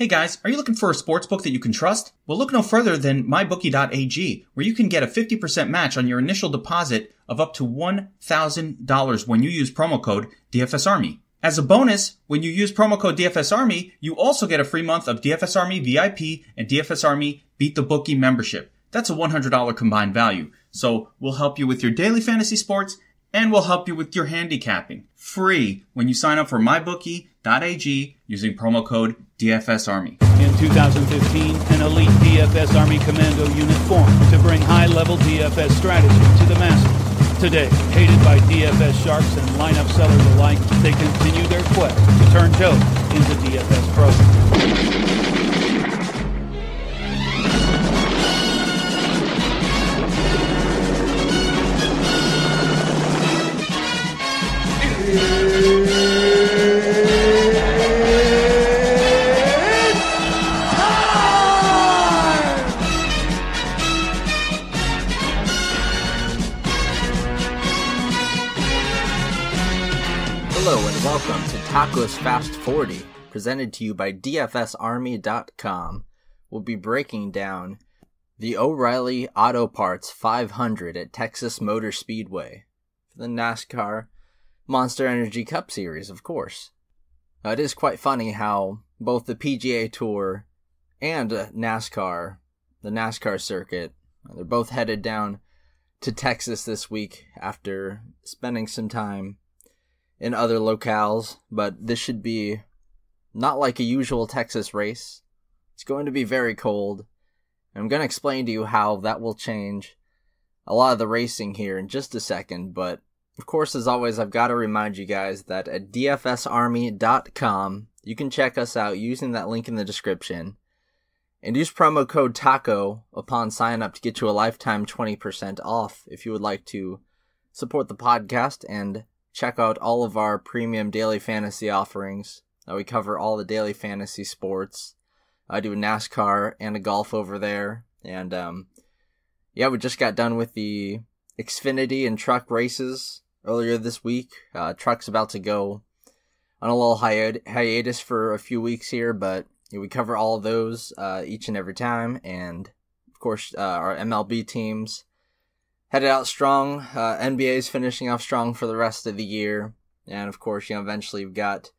Hey guys, are you looking for a sportsbook that you can trust? Well, look no further than mybookie.ag, where you can get a 50% match on your initial deposit of up to $1,000 when you use promo code DFSARMY. As a bonus, when you use promo code DFSARMY, you also get a free month of DFS Army VIP and DFS Army Beat the Bookie membership. That's a $100 combined value. So we'll help you with your daily fantasy sports and we'll help you with your handicapping. Free when you sign up for mybookie.ag using promo code DFSARMY. In 2015, an elite DFS Army Commando unit formed to bring high-level DFS strategy to the masses. Today, hated by DFS sharks and lineup sellers alike, they continue their quest to turn Joe into DFS pros. Hello and welcome to Tacos Fast 40, presented to you by DFSArmy.com. We'll be breaking down the O'Reilly Auto Parts 500 at Texas Motor Speedway for the NASCAR Monster Energy Cup Series, of course. It is quite funny how both the PGA Tour and NASCAR, the NASCAR circuit, they're both headed down to Texas this week after spending some time in other locales, but this should be not like a usual Texas race. It's going to be very cold. I'm going to explain to you how that will change a lot of the racing here in just a second, but of course, as always, I've got to remind you guys that at DFSArmy.com, you can check us out using that link in the description and use promo code TACO upon sign up to get you a lifetime 20% off if you would like to support the podcast and check out all of our premium daily fantasy offerings. We cover all the daily fantasy sports. I do NASCAR and a golf over there. And we just got done with the Xfinity and truck races earlier this week. Truck's about to go on a little hiatus for a few weeks here, but we cover all of those each and every time. And of course, our MLB teams headed out strong. NBA's finishing off strong for the rest of the year. And of course, eventually we've got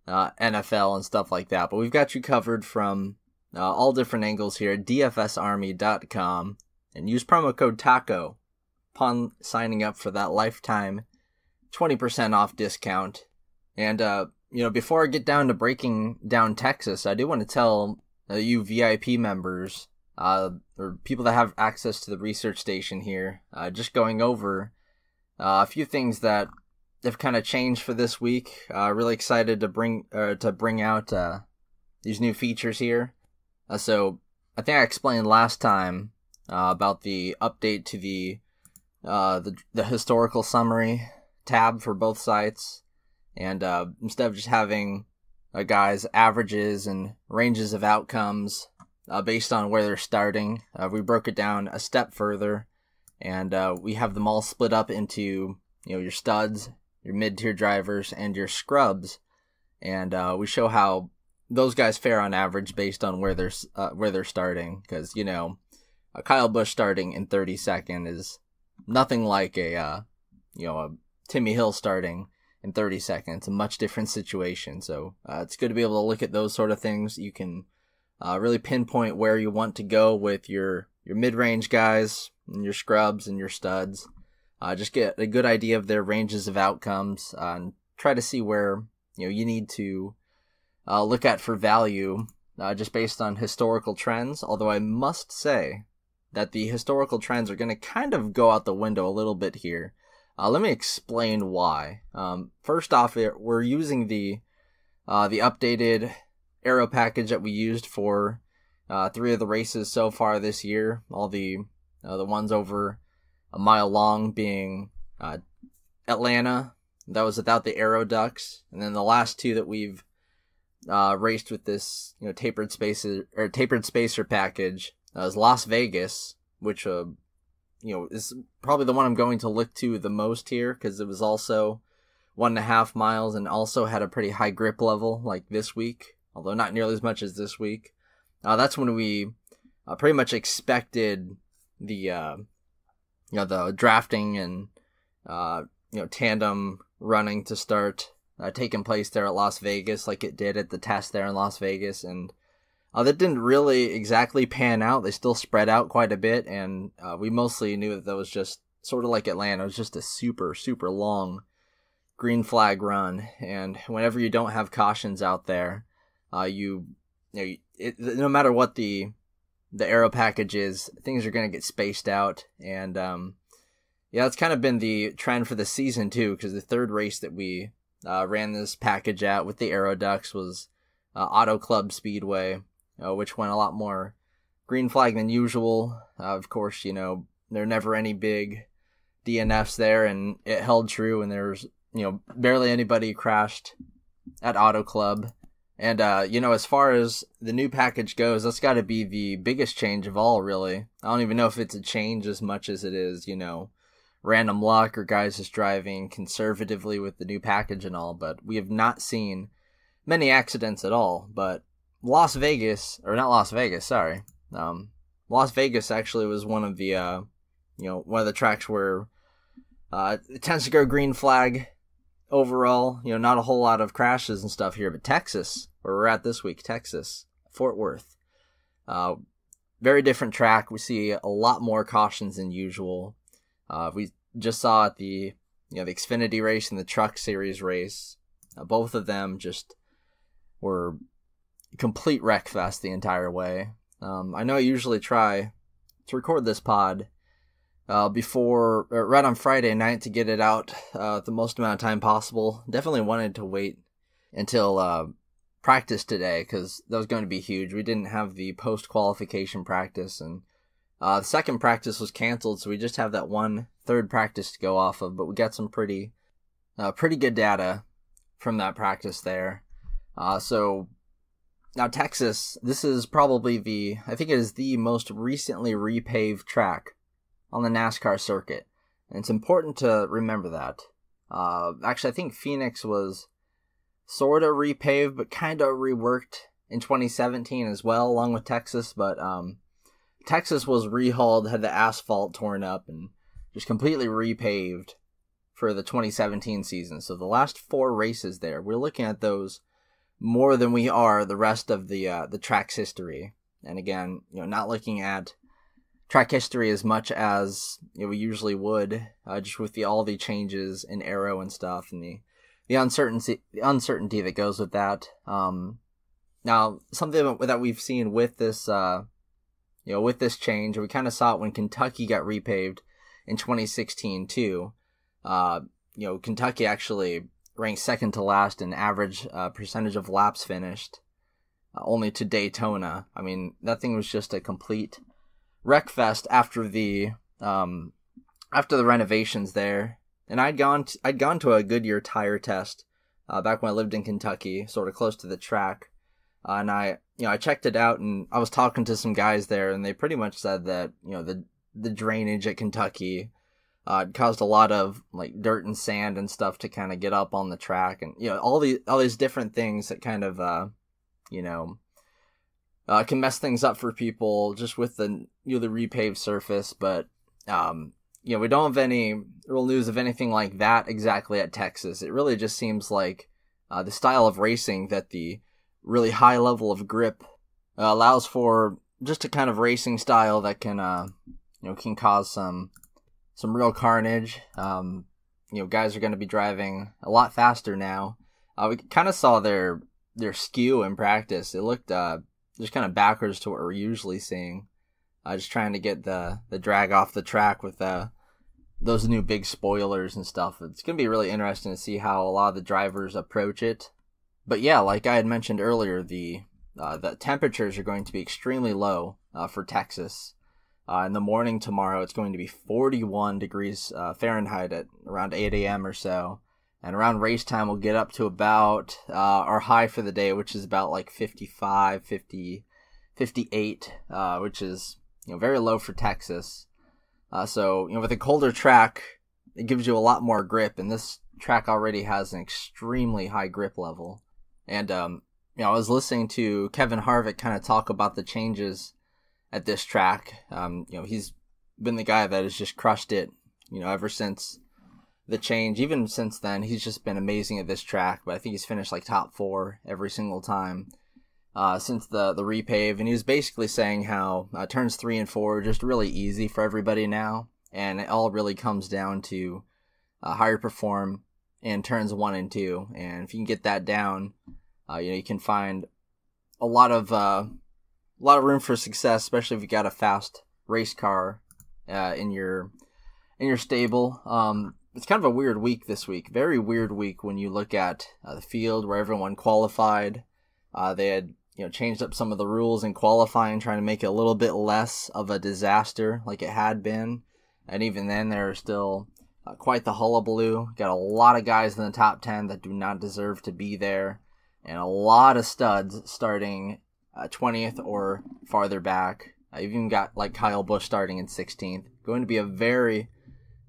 NFL and stuff like that. But we've got you covered from all different angles here at DFSArmy.com. And use promo code TACO upon signing up for that lifetime 20% off discount. And, before I get down to breaking down Texas, I do want to tell you VIP members, or people that have access to the research station here, just going over a few things that have kind of changed for this week. Really excited to bring out these new features here. So I think I explained last time about the update to the historical summary tab for both sites, and instead of just having guys' averages and ranges of outcomes based on where they're starting, we broke it down a step further, and we have them all split up into your studs, your mid-tier drivers, and your scrubs, and we show how those guys fare on average based on where they're starting, because a Kyle Busch starting in 32nd is nothing like a Timmy Hill starting in 32nd. It's a much different situation. So it's good to be able to look at those sort of things. You can really pinpoint where you want to go with your mid-range guys and your scrubs and your studs. Just get a good idea of their ranges of outcomes and try to see where you need to look at for value just based on historical trends. Although I must say that the historical trends are going to kind of go out the window a little bit here. Let me explain why. First off, we're using the updated aero package that we used for 3 of the races so far this year. All the ones over a mile long being Atlanta. That was without the aero ducts, and then the last 2 that we've raced with this tapered spacer package was Las Vegas, which is probably the one I'm going to look to the most here, because it was also 1.5 miles and also had a pretty high grip level like this week. although not nearly as much as this week. That's when we pretty much expected the the drafting and tandem running to start taking place there at Las Vegas, like it did at the test there in Las Vegas, and that didn't really exactly pan out. They still spread out quite a bit, and we mostly knew that was just sort of like Atlanta. It was just a super, super long green flag run, and whenever you don't have cautions out there, no matter what the aero package is, things are going to get spaced out, and that's kind of been the trend for the season too, because the third race that we ran this package at with the Aero Ducks was Auto Club Speedway, which went a lot more green flag than usual. Of course, there are never any big DNFs there, and it held true, and there's barely anybody crashed at Auto Club. And as far as the new package goes, that's got to be the biggest change of all, really. I don't even know if it's a change as much as it is, random luck or guys just driving conservatively with the new package and all, but we have not seen many accidents at all. But Las Vegas actually was one of the one of the tracks where it tends to go green flag overall. Not a whole lot of crashes and stuff here, but Texas, where we're at this week, Texas, Fort Worth, very different track. We see a lot more cautions than usual. We just saw at the Xfinity race and the Truck Series race, both of them just were complete wreck fest the entire way. I know I usually try to record this pod right on Friday night to get it out the most amount of time possible. Definitely wanted to wait until practice today, because that was going to be huge. We didn't have the post-qualification practice, and the second practice was canceled, so we just have that one third practice to go off of, but we got some pretty good data from that practice there. So now Texas, this is probably I think it is the most recently repaved track on the NASCAR circuit, and it's important to remember that. Actually, I think Phoenix was sort of repaved, but kind of reworked in 2017 as well, along with Texas, but Texas was rehauled, had the asphalt torn up, and just completely repaved for the 2017 season. So the last 4 races there, we're looking at those more than we are the rest of the track's history. And again, not looking at track history as much as we usually would, just with all the changes in aero and stuff, and the uncertainty that goes with that. Now, something that we've seen with this with this change, we kind of saw it when Kentucky got repaved in 2016 too. Kentucky actually ranked second to last in average percentage of laps finished, only to Daytona. I mean, that thing was just a complete wreck fest after the renovations there. And I'd gone to a Goodyear tire test back when I lived in Kentucky, sort of close to the track. And I checked it out, and I was talking to some guys there, and they pretty much said that, the drainage at Kentucky caused a lot of like dirt and sand and stuff to kind of get up on the track, and all these different things that kind of can mess things up for people just with the the repaved surface. But we don't have any real news of anything like that exactly at Texas. It really just seems like the style of racing that the really high level of grip allows for, just a kind of racing style that can can cause some real carnage. Guys are going to be driving a lot faster now. We kind of saw their skew in practice. It looked just kind of backwards to what we're usually seeing. Just trying to get the drag off the track with those new big spoilers and stuff. It's going to be really interesting to see how a lot of the drivers approach it. But yeah, like I had mentioned earlier, the temperatures are going to be extremely low for Texas. In the morning tomorrow, it's going to be 41 degrees Fahrenheit at around 8 a.m. or so. And around race time, we'll get up to about our high for the day, which is about like 55, 50, 58, which is very low for Texas. So with a colder track, it gives you a lot more grip, and this track already has an extremely high grip level. And I was listening to Kevin Harvick kind of talk about the changes at this track. He's been the guy that has just crushed it, ever since the change. Even since then, he's just been amazing at this track. But I think he's finished like top 4 every single time since the repave. And he was basically saying how turns 3 and 4 are just really easy for everybody now. And it all really comes down to how you perform in turns 1 and 2. And if you can get that down, you can find a lot of room for success, especially if you got a fast race car in your stable. It's kind of a weird week this week. Very weird week when you look at the field where everyone qualified. They had changed up some of the rules in qualifying, trying to make it a little bit less of a disaster like it had been. And even then, there are still quite the hullabaloo. Got a lot of guys in the top 10 that do not deserve to be there. And a lot of studs starting 20th or farther back. I even got like Kyle Busch starting in 16th. Going to be a very,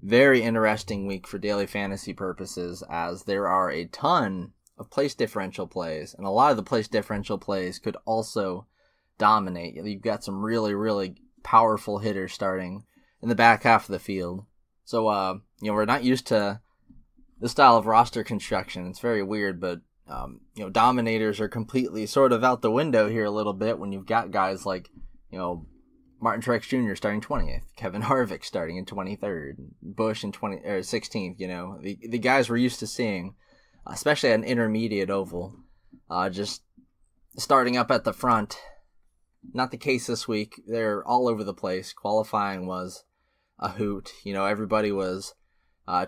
very interesting week for daily fantasy purposes, as there are a ton of place differential plays. And a lot of the place differential plays could also dominate. You've got some really, really powerful hitters starting in the back half of the field. So, we're not used to this style of roster construction. It's very weird, but dominators are completely sort of out the window here a little bit when you've got guys like, Martin Truex Jr. starting 20th, Kevin Harvick starting in 23rd, Busch in 16th. The guys we're used to seeing, especially at an intermediate oval, just starting up at the front. Not the case this week. They're all over the place. Qualifying was a hoot. Everybody was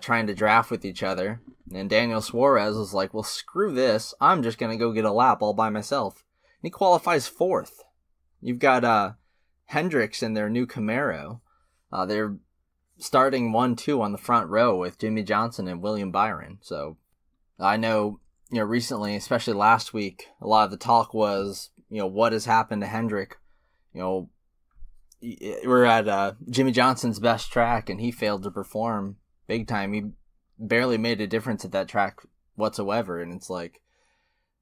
trying to draft with each other. And Daniel Suarez was like, well, screw this. I'm just going to go get a lap all by myself. And he qualifies 4th. You've got Hendricks in their new Camaro. They're starting 1-2 on the front row with Jimmy Johnson and William Byron. So I know, recently, especially last week, a lot of the talk was, what has happened to Hendrick? We're at Jimmy Johnson's best track, and he failed to perform big time. He barely made a difference at that track whatsoever. And it's like,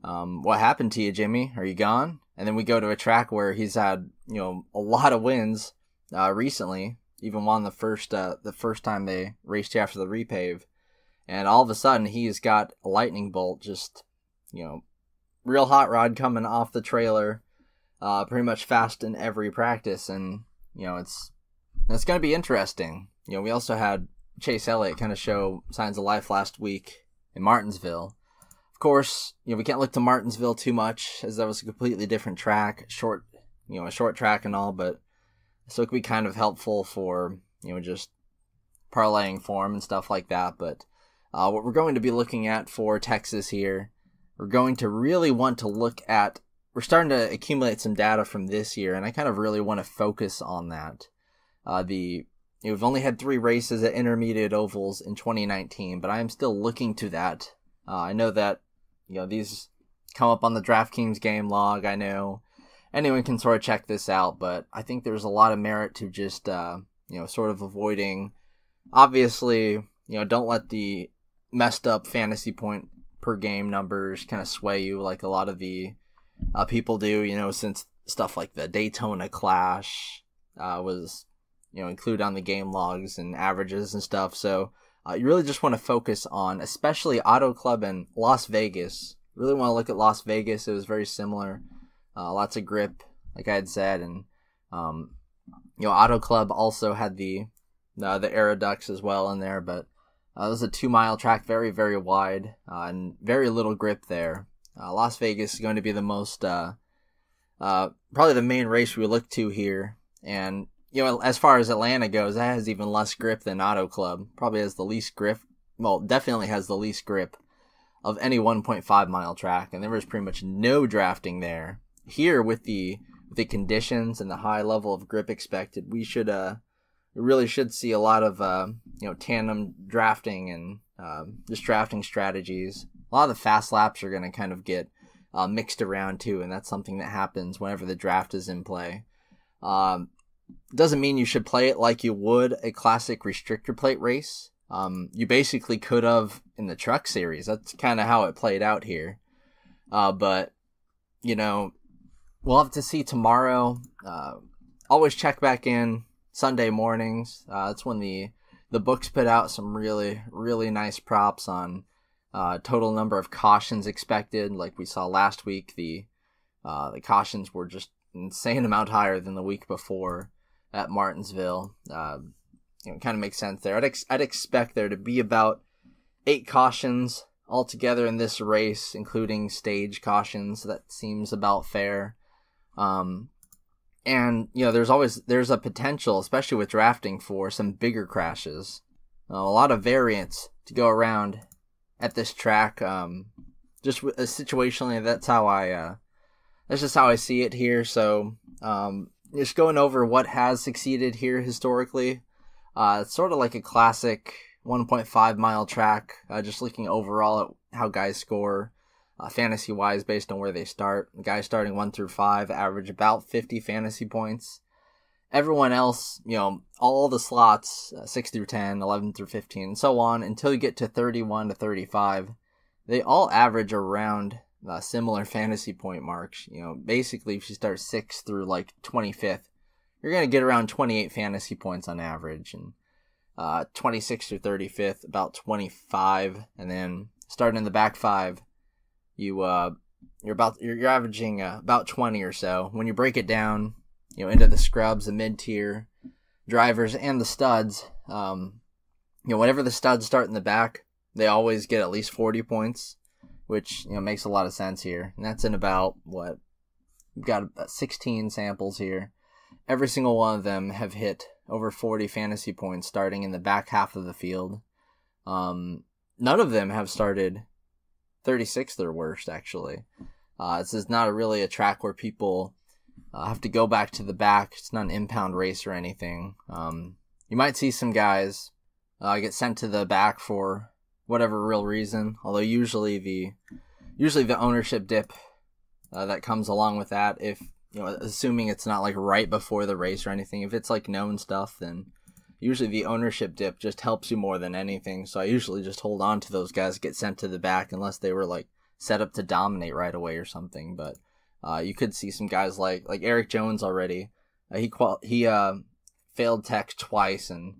what happened to you, Jimmy? Are you gone? And then we go to a track where he's had, a lot of wins recently. Even won the first time they raced after the repave. And all of a sudden, he's got a lightning bolt, just, real hot rod coming off the trailer, pretty much fast in every practice. And, it's going to be interesting. We also had Chase Elliott kind of show signs of life last week in Martinsville. Of course, we can't look to Martinsville too much, as that was a completely different track, a short track and all, but so it could be kind of helpful for, just parlaying form and stuff like that. But what we're going to be looking at for Texas here, we're going to really want to look at, we're starting to accumulate some data from this year, and I kind of really want to focus on that. We've only had 3 races at intermediate ovals in 2019, but I am still looking to that. I know that, these come up on the DraftKings game log. I know anyone can sort of check this out, but I think there's a lot of merit to just, sort of avoiding, obviously, don't let the messed up fantasy point per game numbers kind of sway you like a lot of the people do, since stuff like the Daytona Clash was, included on the game logs and averages and stuff. So you really just want to focus on, especially Auto Club and Las Vegas. Really want to look at Las Vegas. It was very similar. Lots of grip, like I had said. And, Auto Club also had the Aeroducts as well in there. But it was a 2-mile track, very, very wide, and very little grip there. Las Vegas is going to be the most, probably the main race we look to here. And, as far as Atlanta goes, that has even less grip than Auto Club. Probably has the least grip. Well, definitely has the least grip of any 1.5 mile track. And there was pretty much no drafting there. Here, with the conditions and the high level of grip expected, we really should see a lot of, tandem drafting and just drafting strategies. A lot of the fast laps are going to kind of get mixed around too. And that's something that happens whenever the draft is in play. Doesn't mean you should play it like you would a classic restrictor plate race. You basically could have in the truck series. That's kind of how it played out here. But we'll have to see tomorrow. Always check back in Sunday mornings. That's when the books put out some really, really nice props on total number of cautions expected. Like we saw last week, the cautions were just an insane amount higher than the week before at Martinsville. It kind of makes sense there. I'd expect there to be about 8 cautions altogether in this race, including stage cautions. That seems about fair. And there's a potential, especially with drafting, for some bigger crashes. A lot of variance to go around at this track. Just situationally, that's just how I see it here. So, just going over what has succeeded here historically. It's sort of like a classic 1.5 mile track. Just looking overall at how guys score, fantasy wise, based on where they start. Guys starting 1 through 5 average about 50 fantasy points. Everyone else, all the slots, 6 through 10, 11 through 15, and so on, until you get to 31 to 35, they all average around similar fantasy point marks. Basically, if you start 6th through like 25th, you're going to get around 28 fantasy points on average, and 26th through 35th, about 25, and then starting in the back 5, you're averaging about 20 or so. When you break it down, into the scrubs, the mid-tier drivers, and the studs, whenever the studs start in the back, they always get at least 40 points, which makes a lot of sense here. And that's in about we've got 16 samples here. Every single one of them have hit over 40 fantasy points starting in the back half of the field. None of them have started 36th or worst, actually. This is not really a track where people have to go back to the back. It's not an impound race or anything. You might see some guys get sent to the back for whatever real reason, although usually the ownership dip that comes along with that, if assuming it's not like right before the race or anything, if it's like known stuff, then usually the ownership dip just helps you more than anything. So I usually just hold on to those guys that get sent to the back unless they were like set up to dominate right away or something. But you could see some guys like Eric Jones already. He failed tech twice and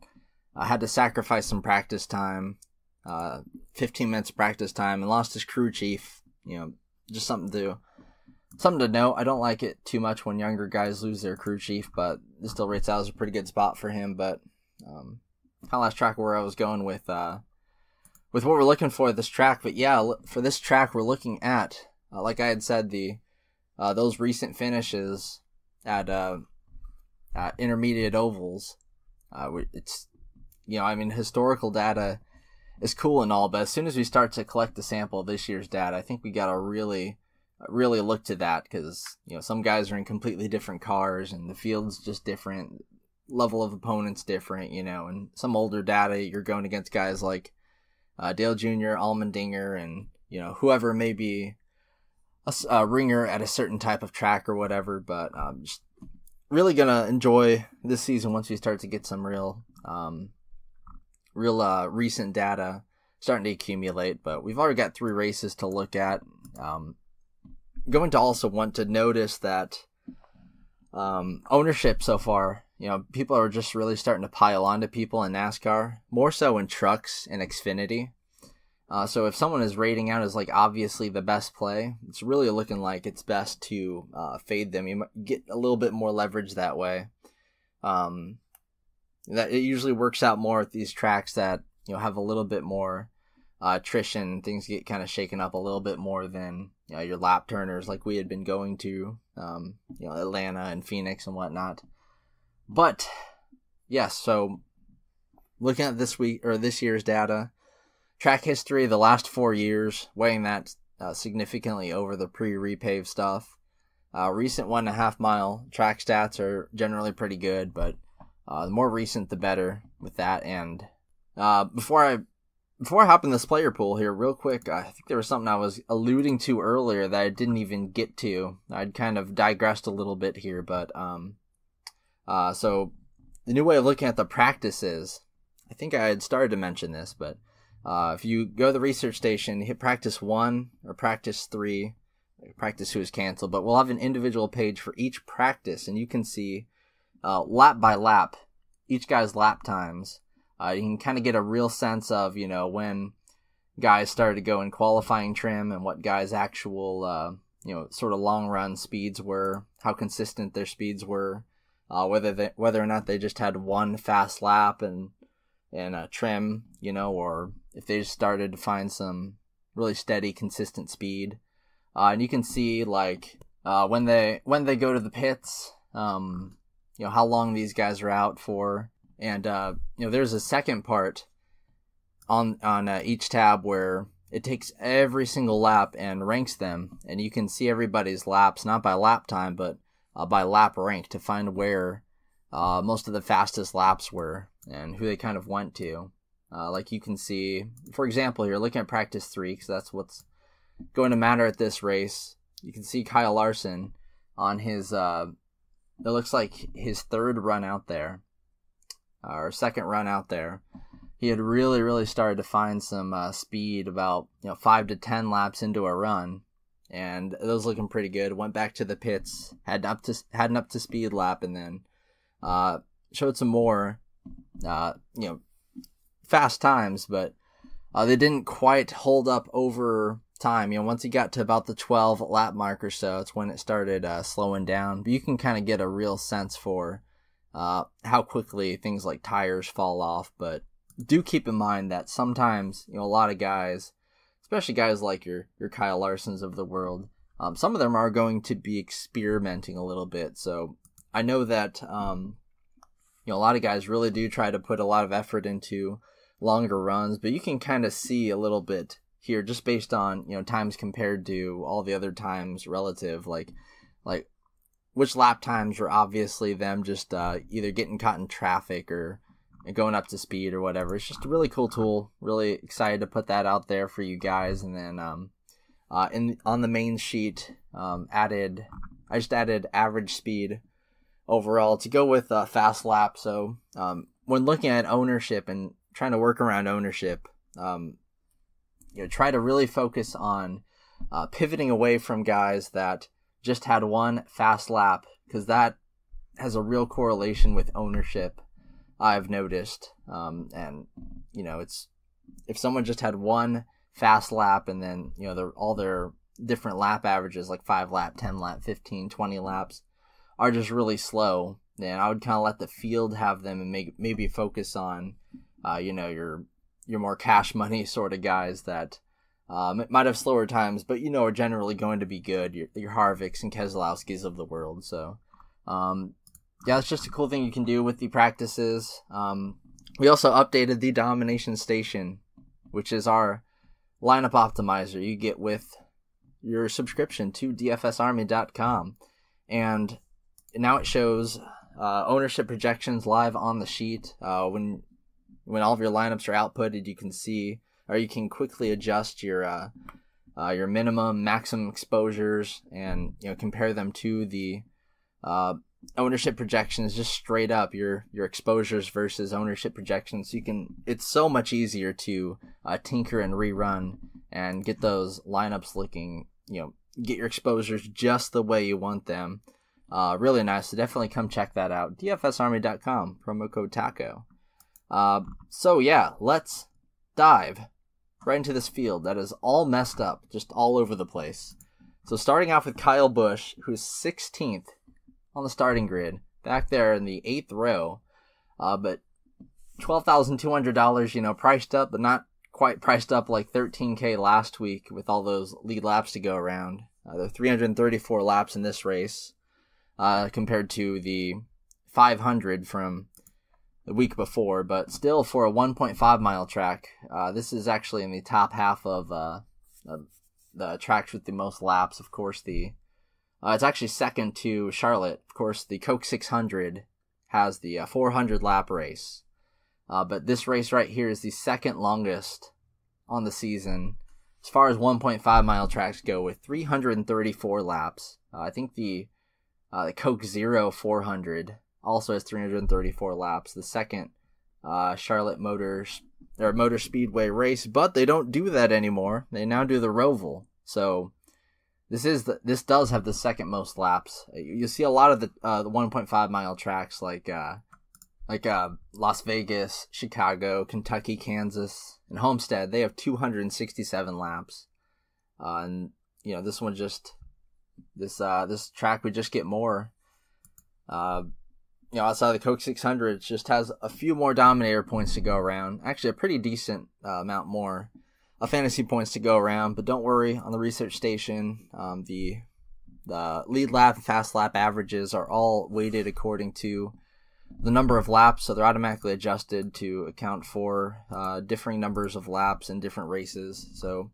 had to sacrifice some practice time, 15 minutes of practice time, and lost his crew chief. Just something to note. I don't like it too much when younger guys lose their crew chief, but this still rates out as a pretty good spot for him. But kind of last track where I was going with what we're looking for at this track. But yeah, for this track, we're looking at, like I had said, those recent finishes at intermediate ovals. It's historical data is cool and all, but as soon as we start to collect the sample of this year's data, I think we got to really look to that, because some guys are in completely different cars and the field's just different, level of opponents different, and some older data, you're going against guys like Dale Jr., Allmendinger, and whoever may be a ringer at a certain type of track or whatever. But just really gonna enjoy this season once we start to get some real recent data starting to accumulate. But we've already got 3 races to look at. Going to also want to notice that ownership so far, people are just really starting to pile onto people in NASCAR, more so in trucks and Xfinity. So if someone is rating out as like obviously the best play, it's really looking like it's best to fade them. You might get a little bit more leverage that way. That it usually works out more at these tracks that have a little bit more attrition. Things get kind of shaken up a little bit more than your lap turners like we had been going to, Atlanta and Phoenix and whatnot. But yes, so looking at this year's data, track history, the last 4 years, weighing that significantly over the pre-repave stuff. Recent 1.5 mile track stats are generally pretty good, but the more recent, the better with that. And before I hop in this player pool here real quick, I think there was something I was alluding to earlier that I didn't even get to. I'd kind of digressed a little bit here, but so the new way of looking at the practices, I think I had started to mention this, but if you go to the research station, hit practice 1 or practice 3, practice who was canceled, but we'll have an individual page for each practice, and you can see lap by lap each guy's lap times. You can kind of get a real sense of, when guys started to go in qualifying trim and what guys' actual, sort of long run speeds were, how consistent their speeds were, whether or not they just had one fast lap and trim, or if they just started to find some really steady, consistent speed. And you can see when they go to the pits, how long these guys are out for. And, there's a second part on each tab where it takes every single lap and ranks them. And you can see everybody's laps, not by lap time, but by lap rank to find where most of the fastest laps were and who they kind of went to. Like you can see, for example, here, looking at practice 3, because that's what's going to matter at this race. You can see Kyle Larson on his, it looks like his third run out there. Or second run out there, he had really started to find some speed about 5 to 10 laps into a run, and it was looking pretty good. Went back to the pits, had an up to speed lap, and then showed some more fast times, but they didn't quite hold up over time. Once he got to about the 12 lap mark or so, it's when it started slowing down. But you can kind of get a real sense for how quickly things like tires fall off. But do keep in mind that sometimes, a lot of guys, especially guys like your Kyle Larsons of the world, some of them are going to be experimenting a little bit. So I know that, a lot of guys really do try to put a lot of effort into longer runs, but you can kind of see a little bit here just based on, times compared to all the other times relative, like which lap times were obviously them just either getting caught in traffic or going up to speed or whatever. It's just a really cool tool. Really excited to put that out there for you guys. And then on the main sheet, I just added average speed overall to go with fast lap. So when looking at ownership and trying to work around ownership, try to really focus on pivoting away from guys that just had one fast lap, because that has a real correlation with ownership, I've noticed. And it's, if someone just had one fast lap and then all their different lap averages, like 5 lap, 10 lap, 15, 20 laps, are just really slow, then I would kind of let the field have them and maybe focus on your more cash money sort of guys that might have slower times, but are generally going to be good. Your Harvicks and Keselowskis of the world. So, it's just a cool thing you can do with the practices. We also updated the Domination Station, which is our lineup optimizer you get with your subscription to DFSArmy.com, and now it shows ownership projections live on the sheet. When all of your lineups are outputted, you can see, or you can quickly adjust your minimum, maximum exposures, and compare them to the ownership projections, just straight up your exposures versus ownership projections. It's so much easier to tinker and rerun and get those lineups looking, get your exposures just the way you want them. Really nice. So definitely come check that out. DFSArmy.com, promo code TACO. So yeah, let's dive right into this field that is all messed up, just all over the place. So starting off with Kyle Busch, who's 16th on the starting grid, back there in the 8th row, but $12,200, priced up, but not quite priced up like $13K last week with all those lead laps to go around. There are 334 laps in this race, compared to the 500 from the week before, but still for a 1.5 mile track, this is actually in the top half of the tracks with the most laps. Of course, it's actually second to Charlotte. Of course, the Coke 600 has the 400 lap race, but this race right here is the second longest on the season as far as 1.5 mile tracks go, with 334 laps. I think the Coke Zero 400 also has 334 laps. The second Charlotte Motor Speedway race, but they don't do that anymore. They now do the Roval. So this does have the second most laps. You see a lot of the 1.5 mile tracks like Las Vegas, Chicago, Kentucky, Kansas, and Homestead. They have 267 laps, and this one just this track would just get more. Outside of the Coke 600, it just has a few more Dominator points to go around. Actually, a pretty decent amount more fantasy points to go around. But don't worry, on the research station, the lead lap and fast lap averages are all weighted according to the number of laps, so they're automatically adjusted to account for differing numbers of laps in different races. So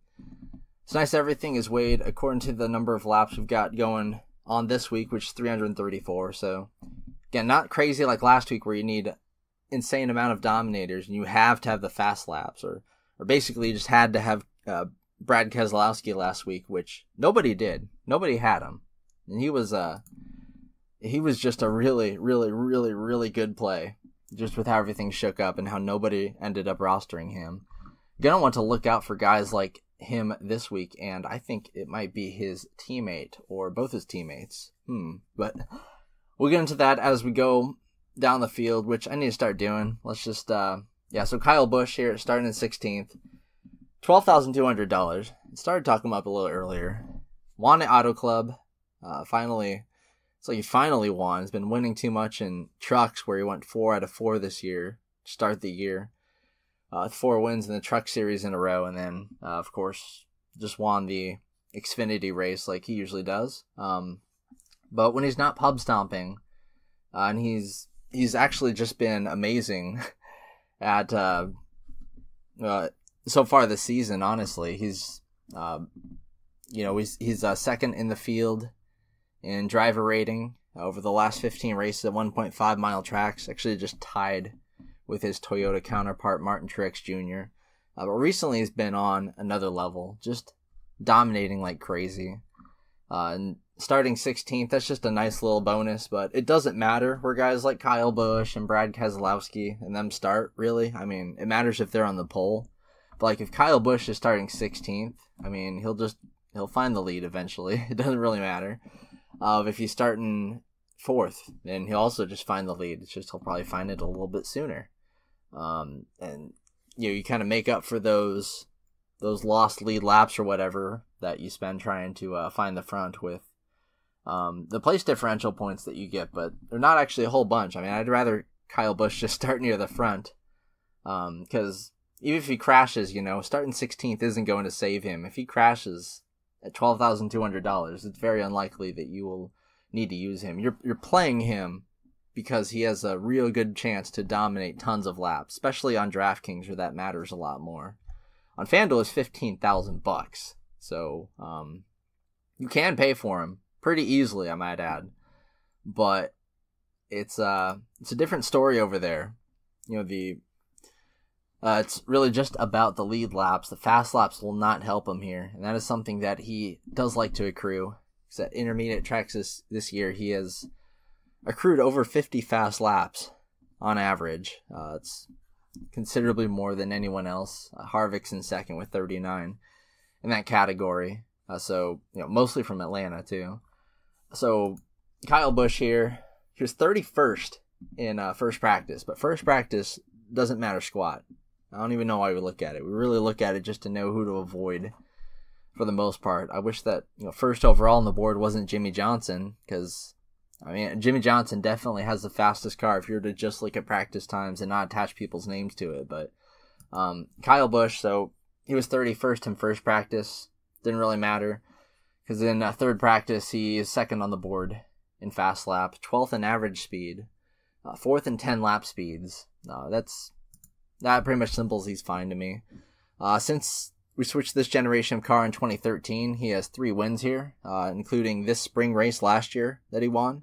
it's nice everything is weighed according to the number of laps we've got going on this week, which is 334. So again, not crazy like last week where you need insane amount of Dominators and you have to have the fast laps, or basically you just had to have Brad Keselowski last week, which nobody did. Nobody had him, and he was just a really, really, really, really good play, just with how everything shook up and how nobody ended up rostering him. You're gonna want to look out for guys like him this week, and I think it might be his teammate or both his teammates. But we'll get into that as we go down the field, which I need to start doing. Let's just, so Kyle Busch here, starting in 16th, $12,200. Started talking about a little earlier. Won at Auto Club. Finally, it's like he finally won. He's been winning too much in trucks, where he went 4 out of 4 this year, to start the year. 4 wins in the truck series in a row, and then, of course, just won the Xfinity race like he usually does. But when he's not pub stomping, and he's actually just been amazing at so far this season. Honestly, he's second in the field in driver rating over the last 15 races at 1.5 mile tracks. Actually, just tied with his Toyota counterpart Martin Truex Jr. But recently, he's been on another level, just dominating like crazy. And starting 16th, that's just a nice little bonus, but it doesn't matter where guys like Kyle Busch and Brad Keselowski and them start, really. I mean, it matters if they're on the pole. But like if Kyle Busch is starting 16th, I mean, he'll find the lead eventually. It doesn't really matter. If he's starting 4th, then he'll also just find the lead. It's just he'll probably find it a little bit sooner. And you kind of make up for those lost lead laps or whatever that you spend trying to find the front with the place differential points that you get, but they're not actually a whole bunch. I mean, I'd rather Kyle Busch just start near the front, because even if he crashes, starting 16th isn't going to save him. If he crashes at $12,200, it's very unlikely that you will need to use him. You're playing him because he has a real good chance to dominate tons of laps, especially on DraftKings, where that matters a lot more. On FanDuel, it's $15,000, so you can pay for him pretty easily, I might add. But it's a different story over there. It's really just about the lead laps. The fast laps will not help him here, and that is something that he does like to accrue. Because at intermediate tracks this year, he has accrued over 50 fast laps on average. It's considerably more than anyone else. Harvick's in second with 39 in that category. So mostly from Atlanta too. So Kyle Busch here, he was 31st in first practice, but first practice doesn't matter squat. I don't even know why we look at it. We really look at it just to know who to avoid for the most part. I wish that first overall on the board wasn't Jimmy Johnson, because I mean Jimmy Johnson definitely has the fastest car if you were to just look at practice times and not attach people's names to it. But Kyle Busch, so he was 31st in first practice. Didn't really matter, because in third practice he is second on the board in fast lap, 12th in average speed, 4th in 10 lap speeds. That pretty much symbols he's fine to me. Since we switched this generation of car in 2013, he has 3 wins here, including this spring race last year that he won.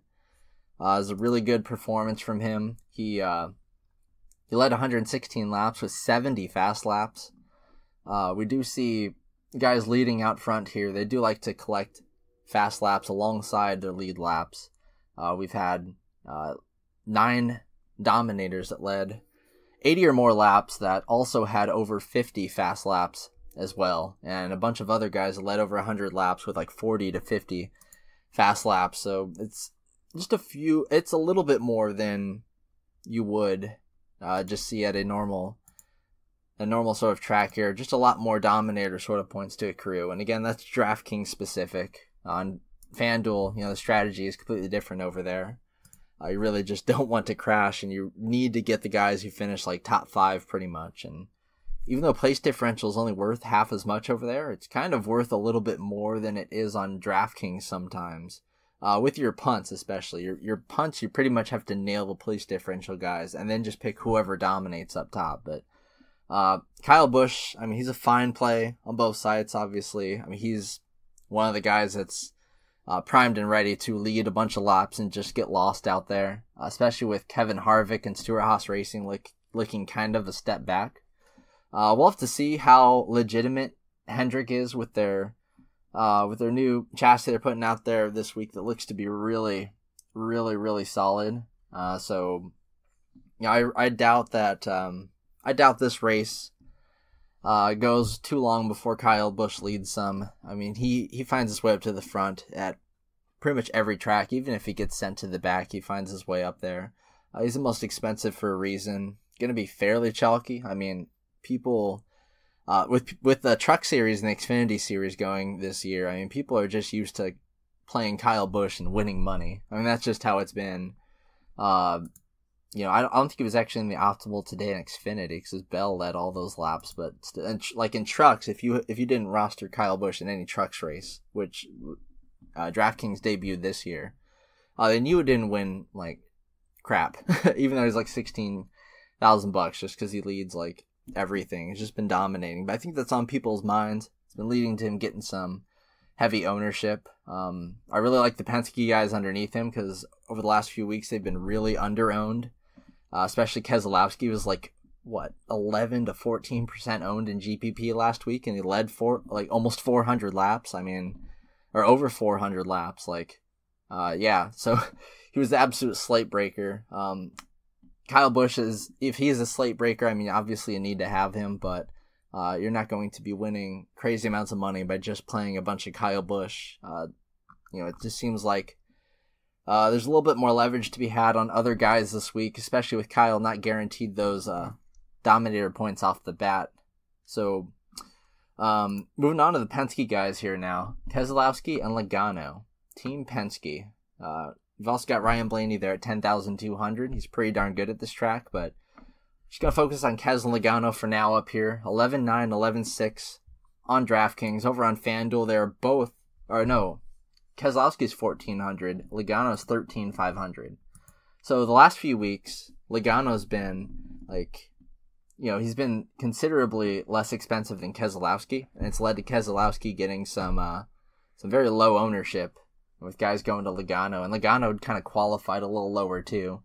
It was a really good performance from him. He led 116 laps with 70 fast laps. We do see guys leading out front here. They do like to collect fast laps alongside their lead laps. We've had 9 Dominators that led 80 or more laps that also had over 50 fast laps as well, and a bunch of other guys led over 100 laps with like 40 to 50 fast laps. So it's just it's a little bit more than you would just see at a normal sort of track here. Just a lot more dominator sort of points to accrue. And again, that's DraftKings specific. On FanDuel, the strategy is completely different over there. You really just don't want to crash, and you need to get the guys who finish like top 5 pretty much. And even though place differential is only worth half as much over there, it's kind of worth a little bit more than it is on DraftKings sometimes. With your punts especially. Your punts, you pretty much have to nail the place differential guys and then just pick whoever dominates up top. But Kyle Busch, I mean, he's a fine play on both sides, obviously. I mean, he's one of the guys that's primed and ready to lead a bunch of laps and just get lost out there, especially with Kevin Harvick and Stewart-Haas Racing looking kind of a step back. We'll have to see how legitimate Hendrick is with their new chassis they're putting out there this week that looks to be really, really, really solid. So I doubt that. I doubt this race goes too long before Kyle Busch leads some. I mean, he finds his way up to the front at pretty much every track. Even if he gets sent to the back, he finds his way up there. He's the most expensive for a reason. Going to be fairly chalky. I mean, people with the Truck Series and the Xfinity Series going this year, I mean, people are just used to playing Kyle Busch and winning money. I mean, that's just how it's been. I don't think it was actually in the optimal today in Xfinity because Bell led all those laps. But like in trucks, if you didn't roster Kyle Busch in any trucks race, which DraftKings debuted this year, then you didn't win like crap. Even though he's like $16,000 just because he leads like everything. He's just been dominating. But I think that's on people's minds. It's been leading to him getting some heavy ownership. I really like the Penske guys underneath him because over the last few weeks they've been really under-owned. Especially Keselowski was like 11 to 14% owned in GPP last week, and he led for like almost 400 laps. I mean, or over 400 laps. So he was the absolute slate breaker. Kyle Busch if he is a slate breaker, I mean, obviously you need to have him, but you're not going to be winning crazy amounts of money by just playing a bunch of Kyle Busch. It just seems like there's a little bit more leverage to be had on other guys this week, especially with Kyle not guaranteed those dominator points off the bat. So moving on to the Penske guys here now. Keselowski and Logano. Team Penske. You've also got Ryan Blaney there at 10,200. He's pretty darn good at this track, but just going to focus on Kes and Logano for now up here. 11-9, 11-6 on DraftKings. Over on FanDuel, they're both, Keselowski's 1,400. Logano's 13,500. So the last few weeks, Logano's been he's been considerably less expensive than Keselowski, and it's led to Keselowski getting some very low ownership with guys going to Logano, and Logano kind of qualified a little lower too.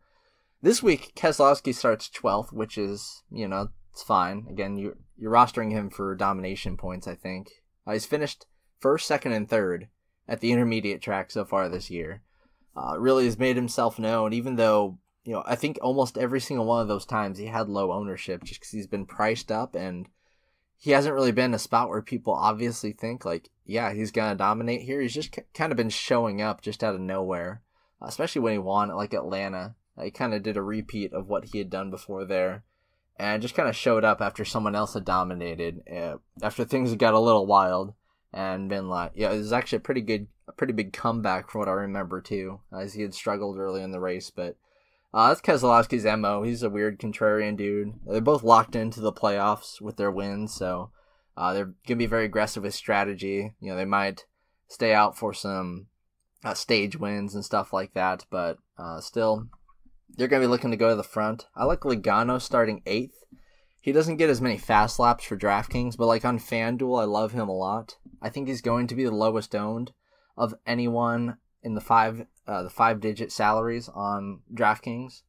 This week, Keselowski starts 12th, which is, it's fine. Again, you're rostering him for domination points, I think. He's finished first, second, and third at the intermediate track so far this year. Really has made himself known, even though, I think almost every single one of those times he had low ownership just because he's been priced up, and he hasn't really been a spot where people obviously think, he's going to dominate here. He's just kind of been showing up just out of nowhere, especially when he won at Atlanta. He kind of did a repeat of what he had done before there, and just kind of showed up after someone else had dominated, after things had got a little wild, and been it was actually a pretty big comeback from what I remember too, as he had struggled early in the race. But that's Keselowski's MO. He's a weird contrarian dude. They're both locked into the playoffs with their wins, so they're going to be very aggressive with strategy. They might stay out for some stage wins and stuff like that, but still, they're going to be looking to go to the front. I like Logano starting 8th. He doesn't get as many fast laps for DraftKings, but on FanDuel, I love him a lot. I think he's going to be the lowest owned of anyone in the 5-digit salaries on DraftKings.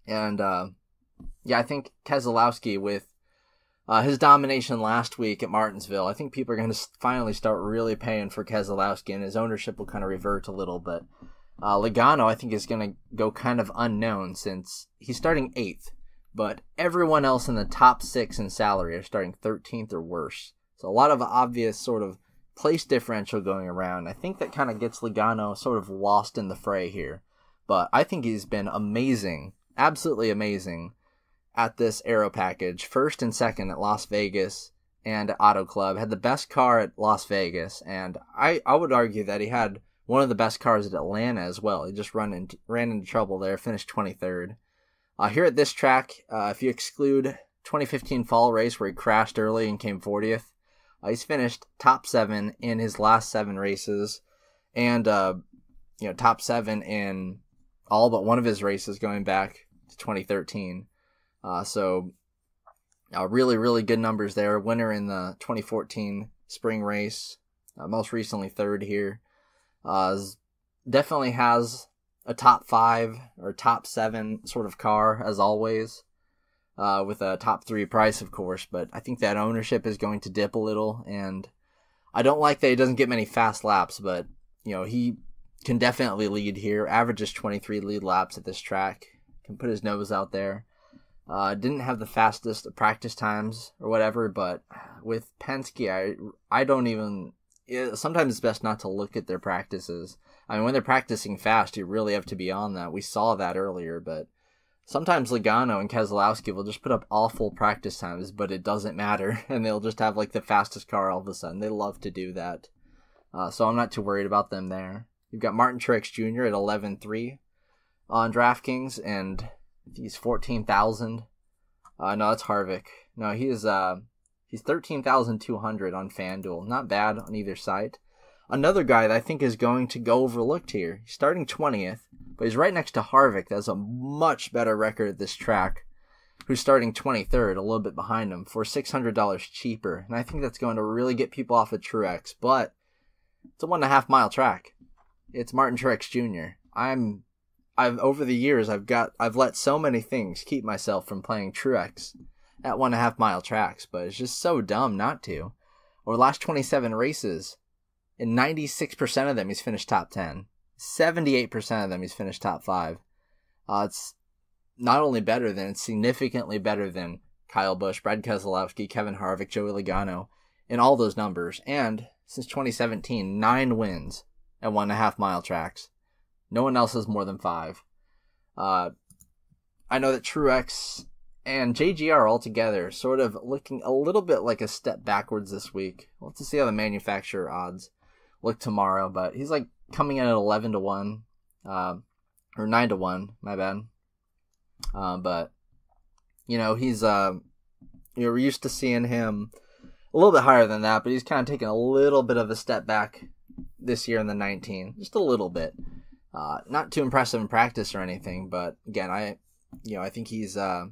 And I think Keselowski, with his domination last week at Martinsville, I think people are going to finally start really paying for Keselowski, and his ownership will kind of revert a little. But Logano, I think, is going to go kind of unknown since he's starting 8th, but everyone else in the top 6 in salary are starting 13th or worse. So a lot of obvious sort of place differential going around. I think that kind of gets Logano sort of lost in the fray here. But I think he's been amazing, absolutely amazing at this aero package. First and second at Las Vegas and Auto Club. Had the best car at Las Vegas. And I would argue that he had one of the best cars at Atlanta as well. He just ran into trouble there, finished 23rd. Here at this track, if you exclude 2015 fall race where he crashed early and came 40th, he's finished top 7 in his last 7 races, and top 7 in all but one of his races going back to 2013. So really, really good numbers there. Winner in the 2014 spring race, most recently 3rd here. Definitely has a top 5 or top 7 sort of car as always. With a top 3 price, of course, but I think that ownership is going to dip a little, and I don't like that he doesn't get many fast laps, but, he can definitely lead here. Averages 23 lead laps at this track. Can put his nose out there. Didn't have the fastest practice times or whatever, but with Penske, I don't even... Sometimes it's best not to look at their practices. I mean, when they're practicing fast, you really have to be on that. We saw that earlier, but sometimes Logano and Keselowski will just put up awful practice times, but it doesn't matter, and they'll just have like the fastest car all of a sudden. They love to do that. So I'm not too worried about them there. You've got Martin Truex Jr. at 11.3 on DraftKings, and he's 14,000. No, that's Harvick. No, he's 13,200 on FanDuel. Not bad on either side. Another guy that I think is going to go overlooked here. He's starting 20th, but he's right next to Harvick. That's a much better record at this track, who's starting 23rd, a little bit behind him, for $600 cheaper. And I think that's going to really get people off of Truex, but it's a 1.5 mile track. It's Martin Truex Jr. I've over the years, I've let so many things keep myself from playing Truex at 1.5 mile tracks, but it's just so dumb not to. Over the last 27 races, in 96% of them, he's finished top 10. 78% of them, he's finished top 5. It's not only better than, it's significantly better than Kyle Busch, Brad Keselowski, Kevin Harvick, Joey Logano, in all those numbers. And since 2017, 9 wins at 1.5 mile tracks. No one else has more than 5. I know that Truex and JGR altogether sort of looking a little bit like a step backwards this week. We'll have to see how the manufacturer odds look tomorrow, but he's like coming in at 11-1, or 9-1, my bad. But, he's, we're used to seeing him a little bit higher than that, but he's kind of taken a little bit of a step back this year in the 19, just a little bit. Not too impressive in practice or anything, but again, I think he's got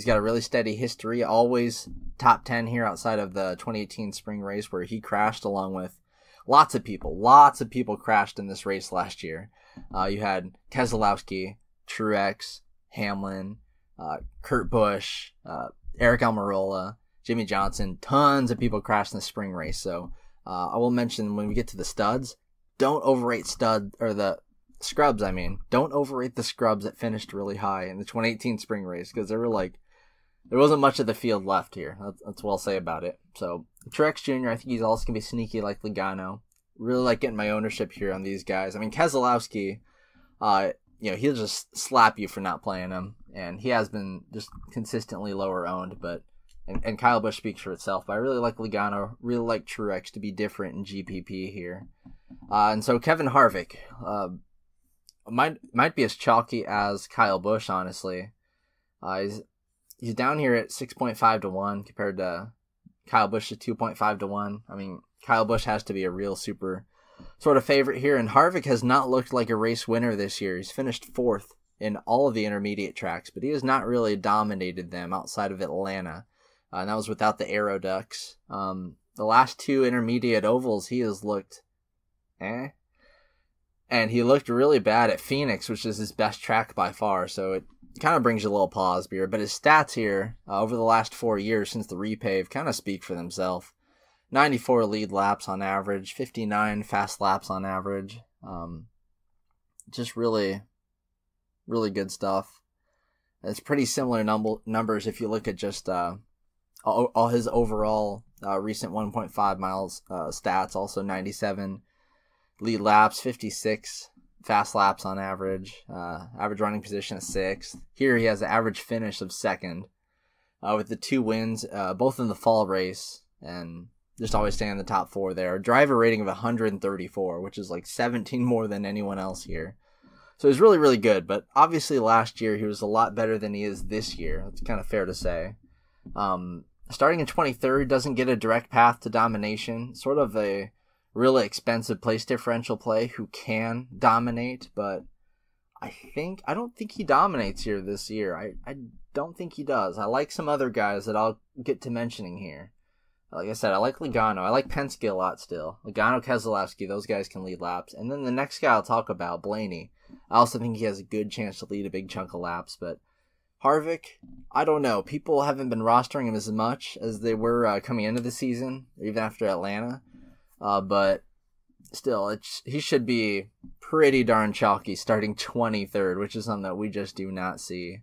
a really steady history, always top 10 here outside of the 2018 spring race where he crashed along with lots of people crashed in this race last year. You had Keselowski, Truex, Hamlin, Kurt Busch, Eric Almirola, Jimmy Johnson. Tons of people crashed in the spring race. So I will mention when we get to the studs, don't overrate the scrubs. Don't overrate the scrubs that finished really high in the 2018 spring race, because there wasn't much of the field left here. That's what I'll say about it. So Truex Jr., I think he's also going to be sneaky like Logano. Really like getting my ownership here on these guys. Keselowski, he'll just slap you for not playing him, and he has been just consistently lower owned, but and Kyle Busch speaks for itself, but I really like Logano, really like Truex to be different in GPP here. And so Kevin Harvick might be as chalky as Kyle Busch, honestly. He's down here at 6.5-1 compared to Kyle Busch at 2.5-1. Kyle Busch has to be a real super sort of favorite here, and Harvick has not looked like a race winner this year. He's finished 4th in all of the intermediate tracks, but he has not really dominated them outside of Atlanta, and that was without the Aero Ducks. The last 2 intermediate ovals, he has looked and he looked really bad at Phoenix, which is his best track by far, so it kind of brings you a little pause here. But his stats here over the last 4 years since the repave kind of speak for themselves. 94 lead laps on average, 59 fast laps on average. Just really, really good stuff. It's pretty similar numbers if you look at just all his overall recent 1.5 miles stats, also 97 lead laps, 56 fast laps on average, average running position of 6th. Here he has an average finish of 2nd, with the 2 wins, both in the fall race, and just always staying in the top 4 there. Driver rating of 134, which is like 17 more than anyone else here. So he's really, really good, but obviously last year he was a lot better than he is this year. That's kind of fair to say. Starting in 23rd, doesn't get a direct path to domination. Sort of a really expensive place differential play who can dominate, but I don't think he dominates here this year. I don't think he does. I like some other guys that I'll get to mentioning here. Like I said, I like Logano. I like Penske a lot still. Logano, Keselowski, those guys can lead laps. And then the next guy I'll talk about, Blaney. I also think he has a good chance to lead a big chunk of laps, but Harvick, I don't know. People haven't been rostering him as much as they were coming into the season, even after Atlanta. But still, he should be pretty darn chalky starting 23rd, which is something that we just do not see.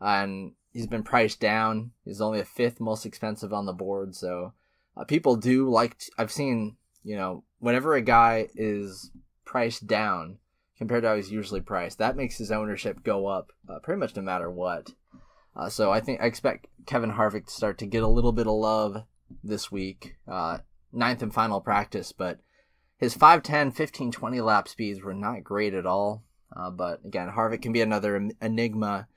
And he's been priced down. He's only the 5th most expensive on the board, so people do like... I've seen, whenever a guy is priced down compared to how he's usually priced, that makes his ownership go up pretty much no matter what. So I expect Kevin Harvick to start to get a little bit of love this week. 9th and final practice, but his 5, 10, 15, 20 lap speeds were not great at all. But again, Harvick can be another enigma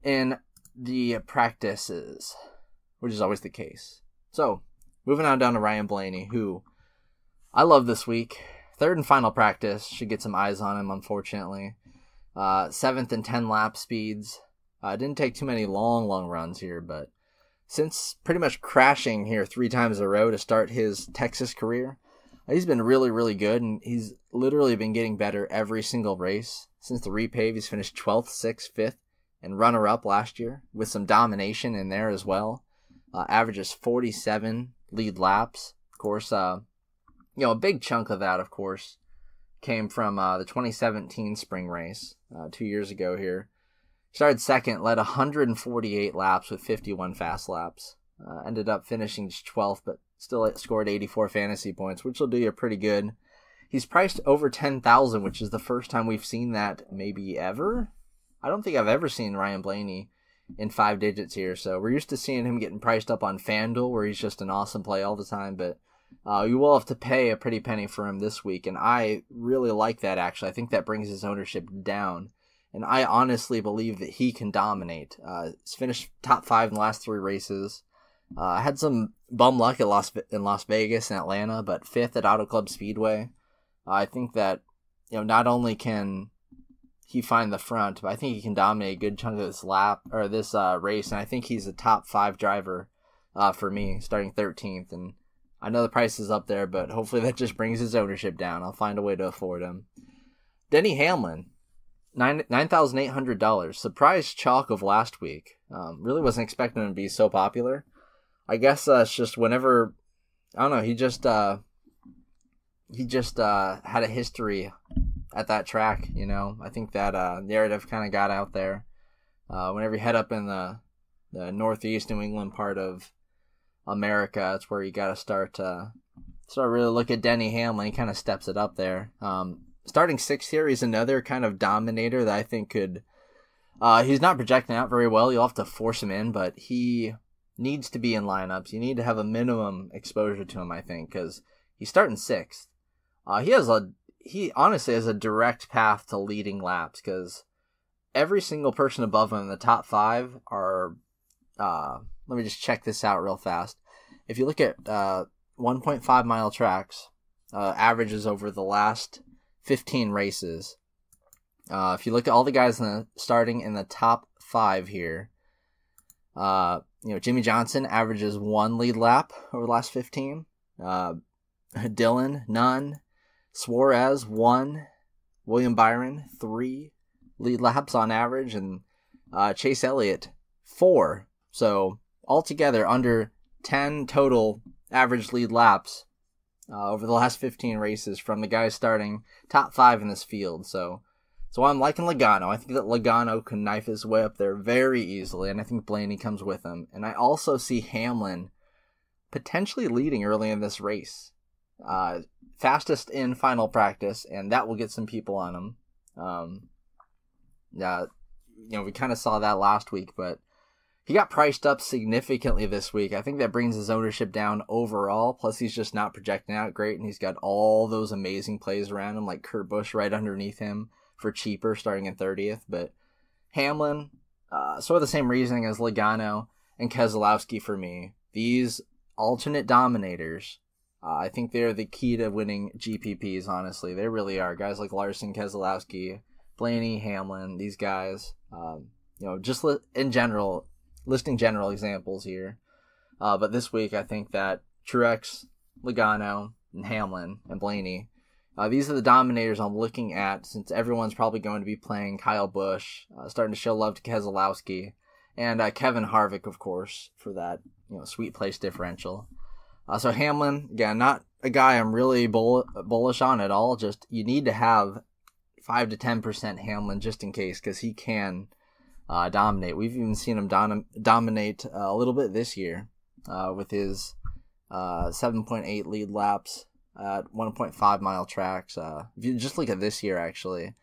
in the practices, which is always the case. So, moving on down to Ryan Blaney, who I love this week. 3rd and final practice, should get some eyes on him, unfortunately. 7th and 10 lap speeds. Didn't take too many long runs here, but since pretty much crashing here 3 times in a row to start his Texas career, he's been really, really good, and he's literally been getting better every single race. Since the repave, he's finished 12th, 6th, 5th, and runner-up last year, with some domination in there as well. Averages 47 lead laps. Of course, a big chunk of that, of course, came from the 2017 spring race, 2 years ago here. Started 2nd, led 148 laps with 51 fast laps. Ended up finishing just 12th, but still scored 84 fantasy points, which will do you pretty good. He's priced over 10,000, which is the first time we've seen that maybe ever. I don't think I've ever seen Ryan Blaney in 5 digits here, so we're used to seeing him getting priced up on FanDuel, where he's just an awesome play all the time, but you will have to pay a pretty penny for him this week, and I really like that, actually. I think that brings his ownership down, and I honestly believe that he can dominate. He's finished top 5 in the last 3 races. Had some bum luck in Las Vegas and Atlanta, but 5th at Auto Club Speedway. I think that, not only can he find the front, but I think he can dominate a good chunk of this race, and I think he's a top 5 driver for me, starting 13th. And I know the price is up there, but hopefully that just brings his ownership down. I'll find a way to afford him. Denny Hamlin, $9,800. Surprise chalk of last week. Really wasn't expecting him to be so popular. I guess it's just whenever, I don't know, he just had a history at that track, I think that narrative kind of got out there. Whenever you head up in the northeast New England part of America, that's where you got to start really look at Denny Hamlin. He kind of steps it up there. Starting 6th here, he's another kind of dominator that I think could, he's not projecting out very well. You'll have to force him in, but he needs to be in lineups. You need to have a minimum exposure to him, I think, because he's starting 6th. He honestly has a direct path to leading laps, because every single person above him in the top 5 are, let me just check this out real fast. If you look at 1.5 mile tracks, averages over the last 15 races, if you look at all the guys starting in the top 5 here, Jimmy Johnson averages 1 lead lap over the last 15. Dillon, none. Suarez, 1. William Byron, 3 lead laps on average. And Chase Elliott, 4. So altogether under 10 total average lead laps over the last 15 races from the guys starting top 5 in this field. So So I'm liking Logano. I think that Logano can knife his way up there very easily, and I think Blaney comes with him. And I also see Hamlin potentially leading early in this race. Fastest in final practice, and that will get some people on him. We kind of saw that last week, but he got priced up significantly this week. I think that brings his ownership down overall. Plus, he's just not projecting out great, and he's got all those amazing plays around him, like Kurt Busch right underneath him for cheaper, starting in 30th. But Hamlin, sort of the same reasoning as Logano and Keselowski for me. These alternate dominators, I think they're the key to winning GPPs, honestly. They really are. Guys like Larson, Keselowski, Blaney, Hamlin, these guys. Just in general, listing general examples here. But this week, I think that Truex, Logano, and Hamlin, and Blaney, these are the dominators I'm looking at, since everyone's probably going to be playing Kyle Busch, starting to show love to Keselowski, and Kevin Harvick, of course, for that sweet place differential. So Hamlin, again, not a guy I'm really bullish on at all. Just you need to have 5 to 10% Hamlin just in case, because he can dominate. We've even seen him dominate a little bit this year with his 7.8 lead laps at 1.5 mile tracks. If you just look at this year, actually,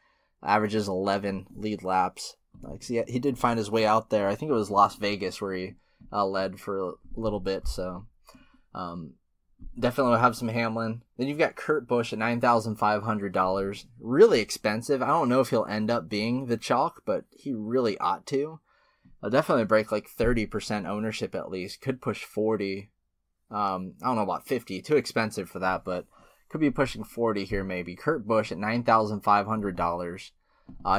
averages 11 lead laps. He did find his way out there. I think it was Las Vegas where he led for a little bit. So definitely will have some Hamlin. Then you've got Kurt Busch at $9,500. Really expensive. I don't know if he'll end up being the chalk, but he really ought to. I'll definitely break like 30% ownership at least. Could push 40. I don't know about 50. Too expensive for that, but could be pushing 40 here maybe. Kurt Busch at $9,500.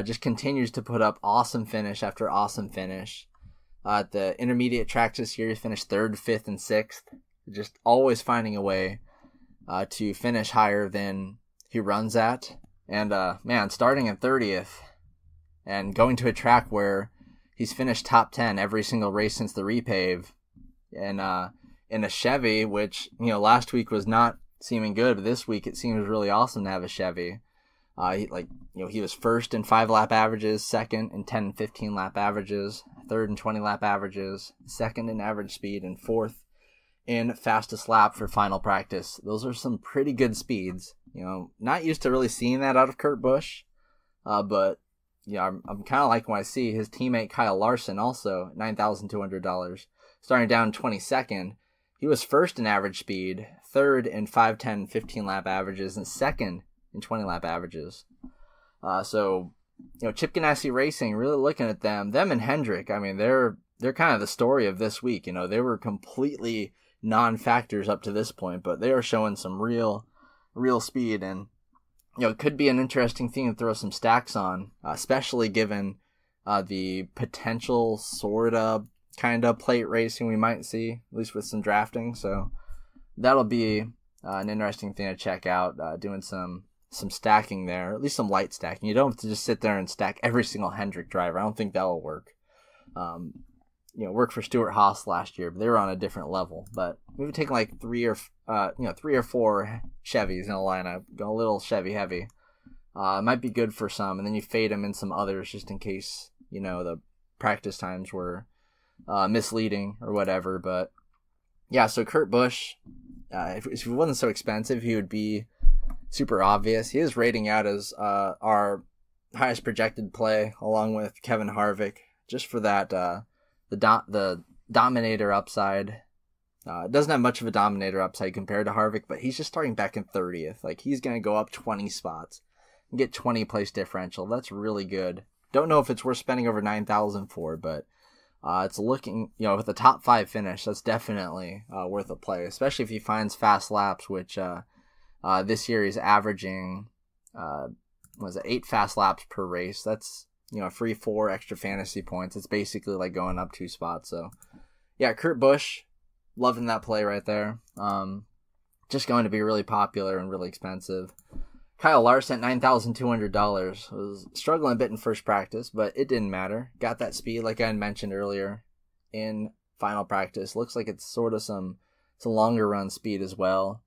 Just continues to put up awesome finish after awesome finish. At the intermediate tracks this year, he finished 3rd, 5th, and 6th. Just always finding a way to finish higher than he runs at. And, starting in 30th and going to a track where he's finished top 10 every single race since the repave. And in a Chevy, which, last week was not seeming good, but this week it seems really awesome to have a Chevy. He was first in 5-lap averages, second in 10 and 15 lap averages, third in 20 lap averages, second in average speed, and fourth in fastest lap for final practice. Those are some pretty good speeds. Not used to really seeing that out of Kurt Busch, but I'm kind of like when I see his teammate Kyle Larson also $9,200, starting down 22nd. He was first in average speed, third in 5, 10, 15 lap averages, and second in 20 lap averages. Chip Ganassi Racing, really looking at them and Hendrick. I mean, they're kind of the story of this week. They were completely non-factors up to this point, but they are showing some real speed, and it could be an interesting thing to throw some stacks on, especially given the potential sort of kind of plate racing we might see, at least with some drafting. So that'll be an interesting thing to check out, doing some stacking there, at least some light stacking. You don't have to just sit there and stack every single Hendrick driver. I don't think that'll work. Worked for Stuart Haas last year, but they were on a different level. But we've taken like 3 or 4 Chevys in a lineup, go a little Chevy heavy. It might be good for some, and then you fade them in some others just in case the practice times were misleading or whatever. But yeah, so Kurt Busch, if he wasn't so expensive, he would be super obvious. He is rating out as our highest projected play, along with Kevin Harvick, just for that the Dominator upside. Doesn't have much of a Dominator upside compared to Harvick, but he's just starting back in 30th. Like, he's going to go up 20 spots and get 20 place differential. That's really good. Don't know if it's worth spending over 9,000 for, but it's looking, with the top 5 finish, that's definitely worth a play, especially if he finds fast laps, which this year he's averaging 8 fast laps per race. That's free 4 extra fantasy points. It's basically like going up 2 spots. So yeah, Kurt Busch, loving that play right there. Just going to be really popular and really expensive. Kyle Larson, $9,200. Was struggling a bit in first practice, but it didn't matter. Got that speed, like I mentioned earlier, in final practice. Looks like it's sort of some longer run speed as well.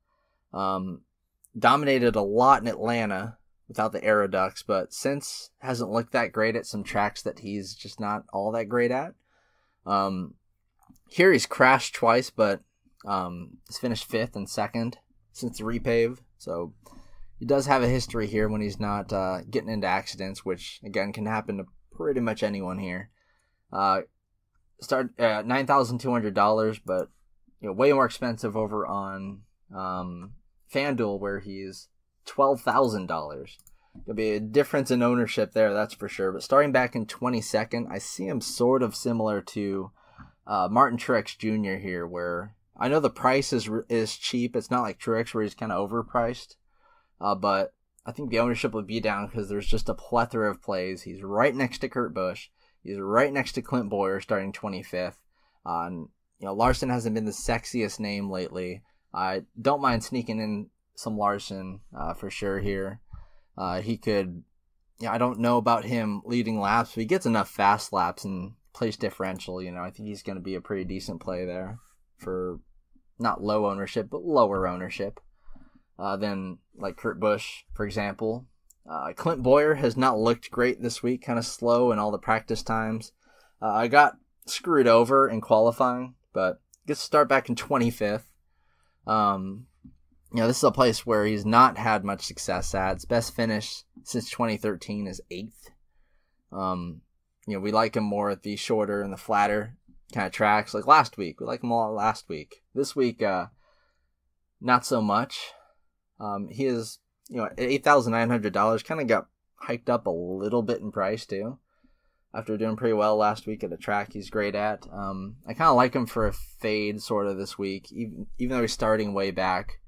Dominated a lot in Atlanta without the aero ducts, but since hasn't looked that great at some tracks that he's just not all that great at. Here he's crashed twice, but he's finished 5th and 2nd since the repave, so he does have a history here when he's not getting into accidents, which again can happen to pretty much anyone here. Start at $9,200, but way more expensive over on FanDuel, where he's $12,000. There'll be a difference in ownership there, that's for sure. But starting back in 22nd, I see him sort of similar to Martin Truex Jr. here, where I know the price is cheap. It's not like Truex where he's kind of overpriced, but I think the ownership would be down because there's just a plethora of plays. He's right next to Kurt Busch. He's right next to Clint Bowyer, starting 25th. Larson hasn't been the sexiest name lately. I don't mind sneaking in some Larson for sure here. He could, I don't know about him leading laps, but he gets enough fast laps and place differential. I think he's going to be a pretty decent play there for not low ownership, but lower ownership than like Kurt Busch, for example. Clint Bowyer has not looked great this week, kind of slow in all the practice times. I got screwed over in qualifying, but gets to start back in 25th. This is a place where he's not had much success at. His best finish since 2013 is 8th. We like him more at the shorter and the flatter kind of tracks, like last week. We like him all last week. This week, not so much. He is, at $8,900, kind of got hiked up a little bit in price too, after doing pretty well last week at a track he's great at. I kind of like him for a fade sort of this week, even though he's starting way back,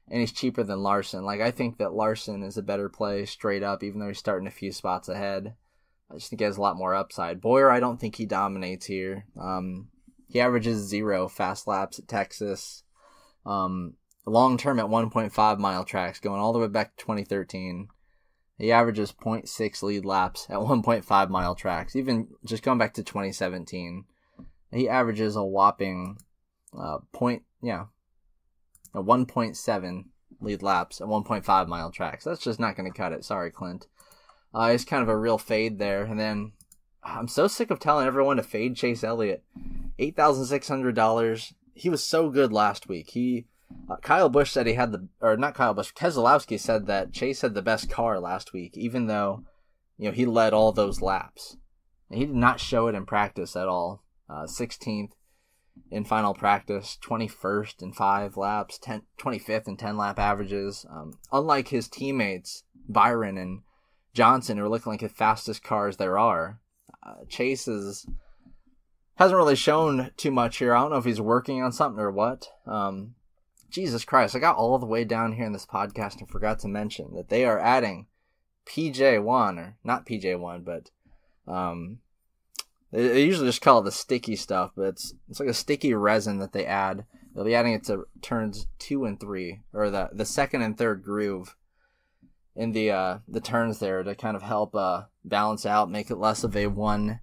and he's cheaper than Larson. Like, I think that Larson is a better play straight up, even though he's starting a few spots ahead. I just think he has a lot more upside. Bowyer, I don't think he dominates here. He averages 0 fast laps at Texas. Long term at 1.5 mile tracks, going all the way back to 2013. He averages 0.6 lead laps at 1.5 mile tracks. Even just going back to 2017, he averages a whopping 1.7 lead laps at 1.5 mile tracks. That's just not going to cut it. Sorry, Clint. It's kind of a real fade there. And then I'm so sick of telling everyone to fade Chase Elliott. $8,600. He was so good last week. Kyle Busch said he had Keselowski said that Chase had the best car last week, even though, he led all those laps. And he did not show it in practice at all. 16th in final practice, 21st in 5 laps, 25th in 10 lap averages. Unlike his teammates, Byron and Johnson, who are looking like the fastest cars there are, Chase hasn't really shown too much here. I don't know if he's working on something or what. Jesus Christ, I got all the way down here in this podcast and forgot to mention that they are adding PJ1, or not PJ1, but they usually just call it the sticky stuff, but it's like a sticky resin that they add. They'll be adding it to turns 2 and 3, or the second and third groove in the turns there, to kind of help balance out, make it less of a one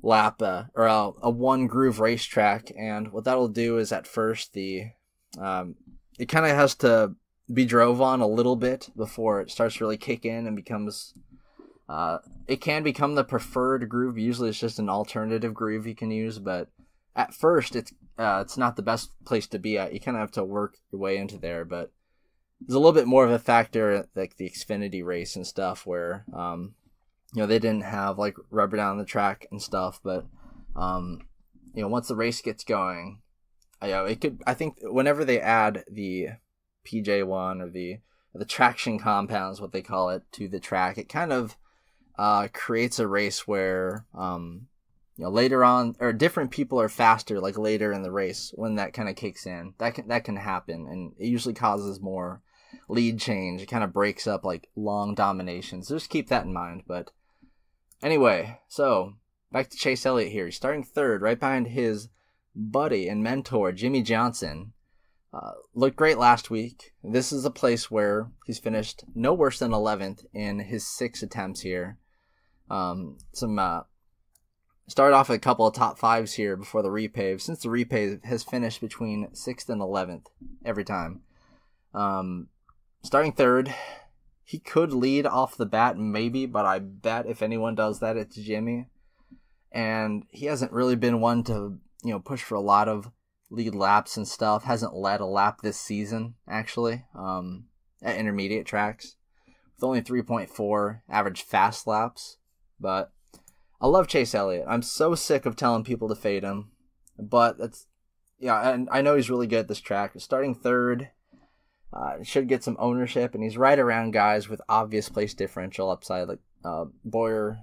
lap or a one groove racetrack. And what that'll do is, at first, it kind of has to be drove on a little bit before it starts to really kick in and becomes it can become the preferred groove. Usually it's just an alternative groove you can use, but at first it's not the best place to be at. You kind of have to work your way into there, but there's a little bit more of a factor like the Xfinity race and stuff, where they didn't have like rubber down the track and stuff, but once the race gets going, I think whenever they add the PJ1 or the traction compounds, what they call it, to the track, it kind of creates a race where later on, or different people are faster like later in the race when that kind of kicks in. That can happen, and it usually causes more lead change. It kind of breaks up like long dominations. So just keep that in mind. But anyway, so back to Chase Elliott here. He's starting 3rd, right behind his buddy and mentor Jimmy Johnson. Looked great last week. This is a place where he's finished no worse than 11th in his 6 attempts here. Started off with a couple of top 5s here before the repave. Since the repave, has finished between 6th and 11th every time. Starting 3rd, He could lead off the bat, maybe, but I bet if anyone does that, it's Jimmy. And he hasn't really been one to, push for a lot of lead laps and stuff. Hasn't led a lap this season, actually, at intermediate tracks. With only 3.4 average fast laps. But I love Chase Elliott. I'm so sick of telling people to fade him. But and I know he's really good at this track. Starting third, should get some ownership, and he's right around guys with obvious place differential upside, like Boyer,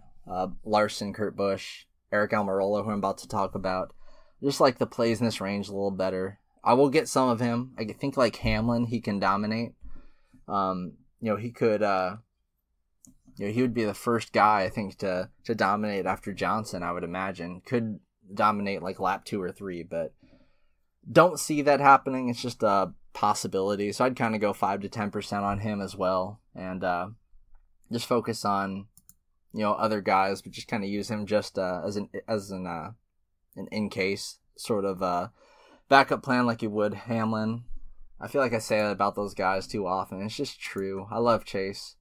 Larson, Kurt Busch, Eric Almirola, who I'm about to talk about. Just like the plays in this range a little better. I will get some of him. I think like Hamlin, he can dominate. He could, he would be the first guy, I think, to dominate after Johnson, I would imagine. Could dominate like lap 2 or 3, but don't see that happening. It's just a possibility. So I'd kind of go 5 to 10% on him as well, and just focus on other guys, but just kind of use him just as an in case sort of backup plan, like you would Hamlin. I feel like I say that about those guys too often. It's just true. I love Chase,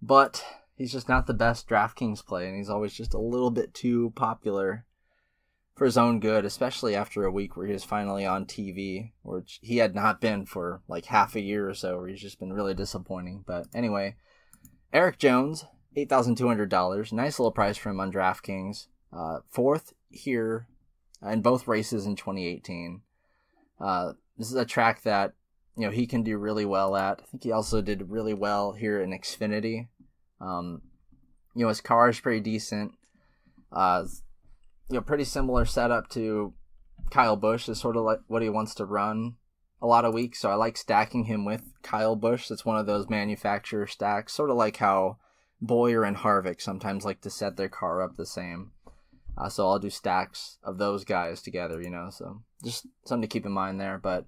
but he's just not the best DraftKings play, and he's always just a little bit too popular for his own good, especially after a week where he was finally on TV, which he had not been for like half a year or so, where he's just been really disappointing. But anyway, Eric Jones, $8,200. Nice little price for him on DraftKings. Fourth here in both races in 2018. This is a track that, he can do really well at. I think he also did really well here in Xfinity. His car is pretty decent. Pretty similar setup to Kyle Busch is sort of like what he wants to run a lot of weeks. So I like stacking him with Kyle Busch. It's one of those manufacturer stacks, sort of like how Boyer and Harvick sometimes like to set their car up the same. So I'll do stacks of those guys together, so just something to keep in mind there. But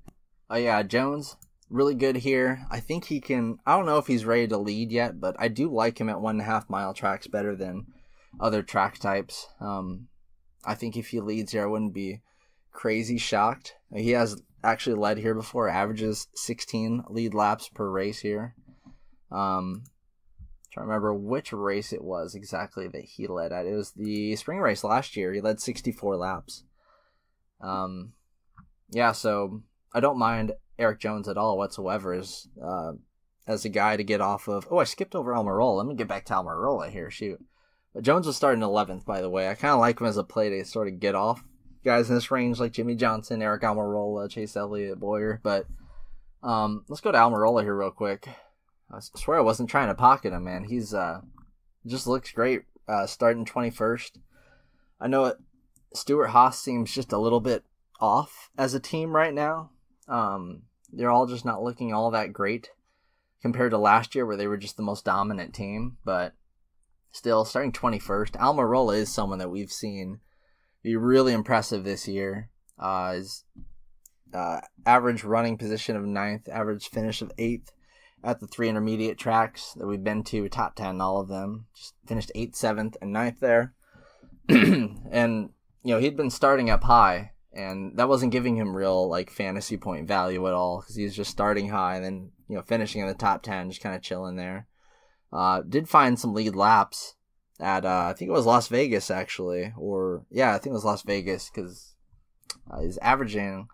Jones, really good here. I think he can, I don't know if he's ready to lead yet, but I do like him at 1.5 mile tracks better than other track types. I think if he leads here, I wouldn't be crazy shocked. He has actually led here before, averages 16 lead laps per race here. Trying to remember which race it was exactly that he led at. It was the spring race last year. He led 64 laps. So I don't mind Eric Jones at all whatsoever as a guy to get off of. Oh, I skipped over Almirola. Let me get back to Almirola here. Shoot. But Jones was starting 11th, by the way. I kind of like him as a play to sort of get off guys in this range like Jimmy Johnson, Eric Almirola, Chase Elliott, Boyer. But let's go to Almirola here real quick. I swear I wasn't trying to pocket him, man. He's just looks great starting 21st. I know Stewart-Haas seems just a little bit off as a team right now. They're all just not looking all that great compared to last year where they were just the most dominant team. But still, starting 21st, Almirola is someone that we've seen be really impressive this year. His average running position of 9th, average finish of 8th at the 3 intermediate tracks that we've been to, top 10, all of them. Just finished 8th, 7th, and 9th there. And, he'd been starting up high, and that wasn't giving him real, fantasy point value at all, because he was just starting high and then, finishing in the top 10, just kind of chilling there. Did find some lead laps at, I think it was Las Vegas, actually. I think it was Las Vegas, because he's averaging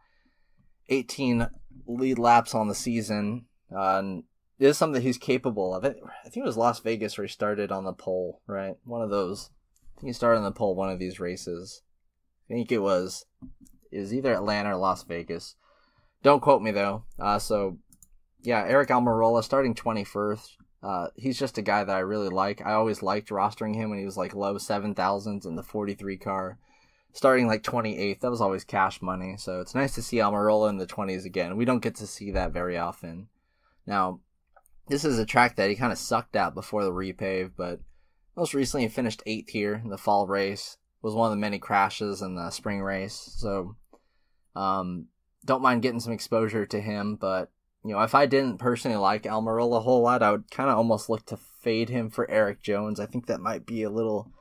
18 lead laps on the season. And it is something he's capable of. I think it was Las Vegas where he started on the pole, right? One of those. I think he started on the pole one of these races. I think it was either Atlanta or Las Vegas. Don't quote me, though. Eric Almirola starting 21st. He's just a guy that I really like. I always liked rostering him when he was low 7,000s in the 43 car. Starting 28th, that was always cash money. So it's nice to see Almirola in the 20s again. We don't get to see that very often. Now, this is a track that he kind of sucked at before the repave, but most recently he finished 8th here in the fall race. Was one of the many crashes in the spring race. So don't mind getting some exposure to him, but if I didn't personally like Almirola a whole lot, I would kind of almost look to fade him for Eric Jones. I think that might be a little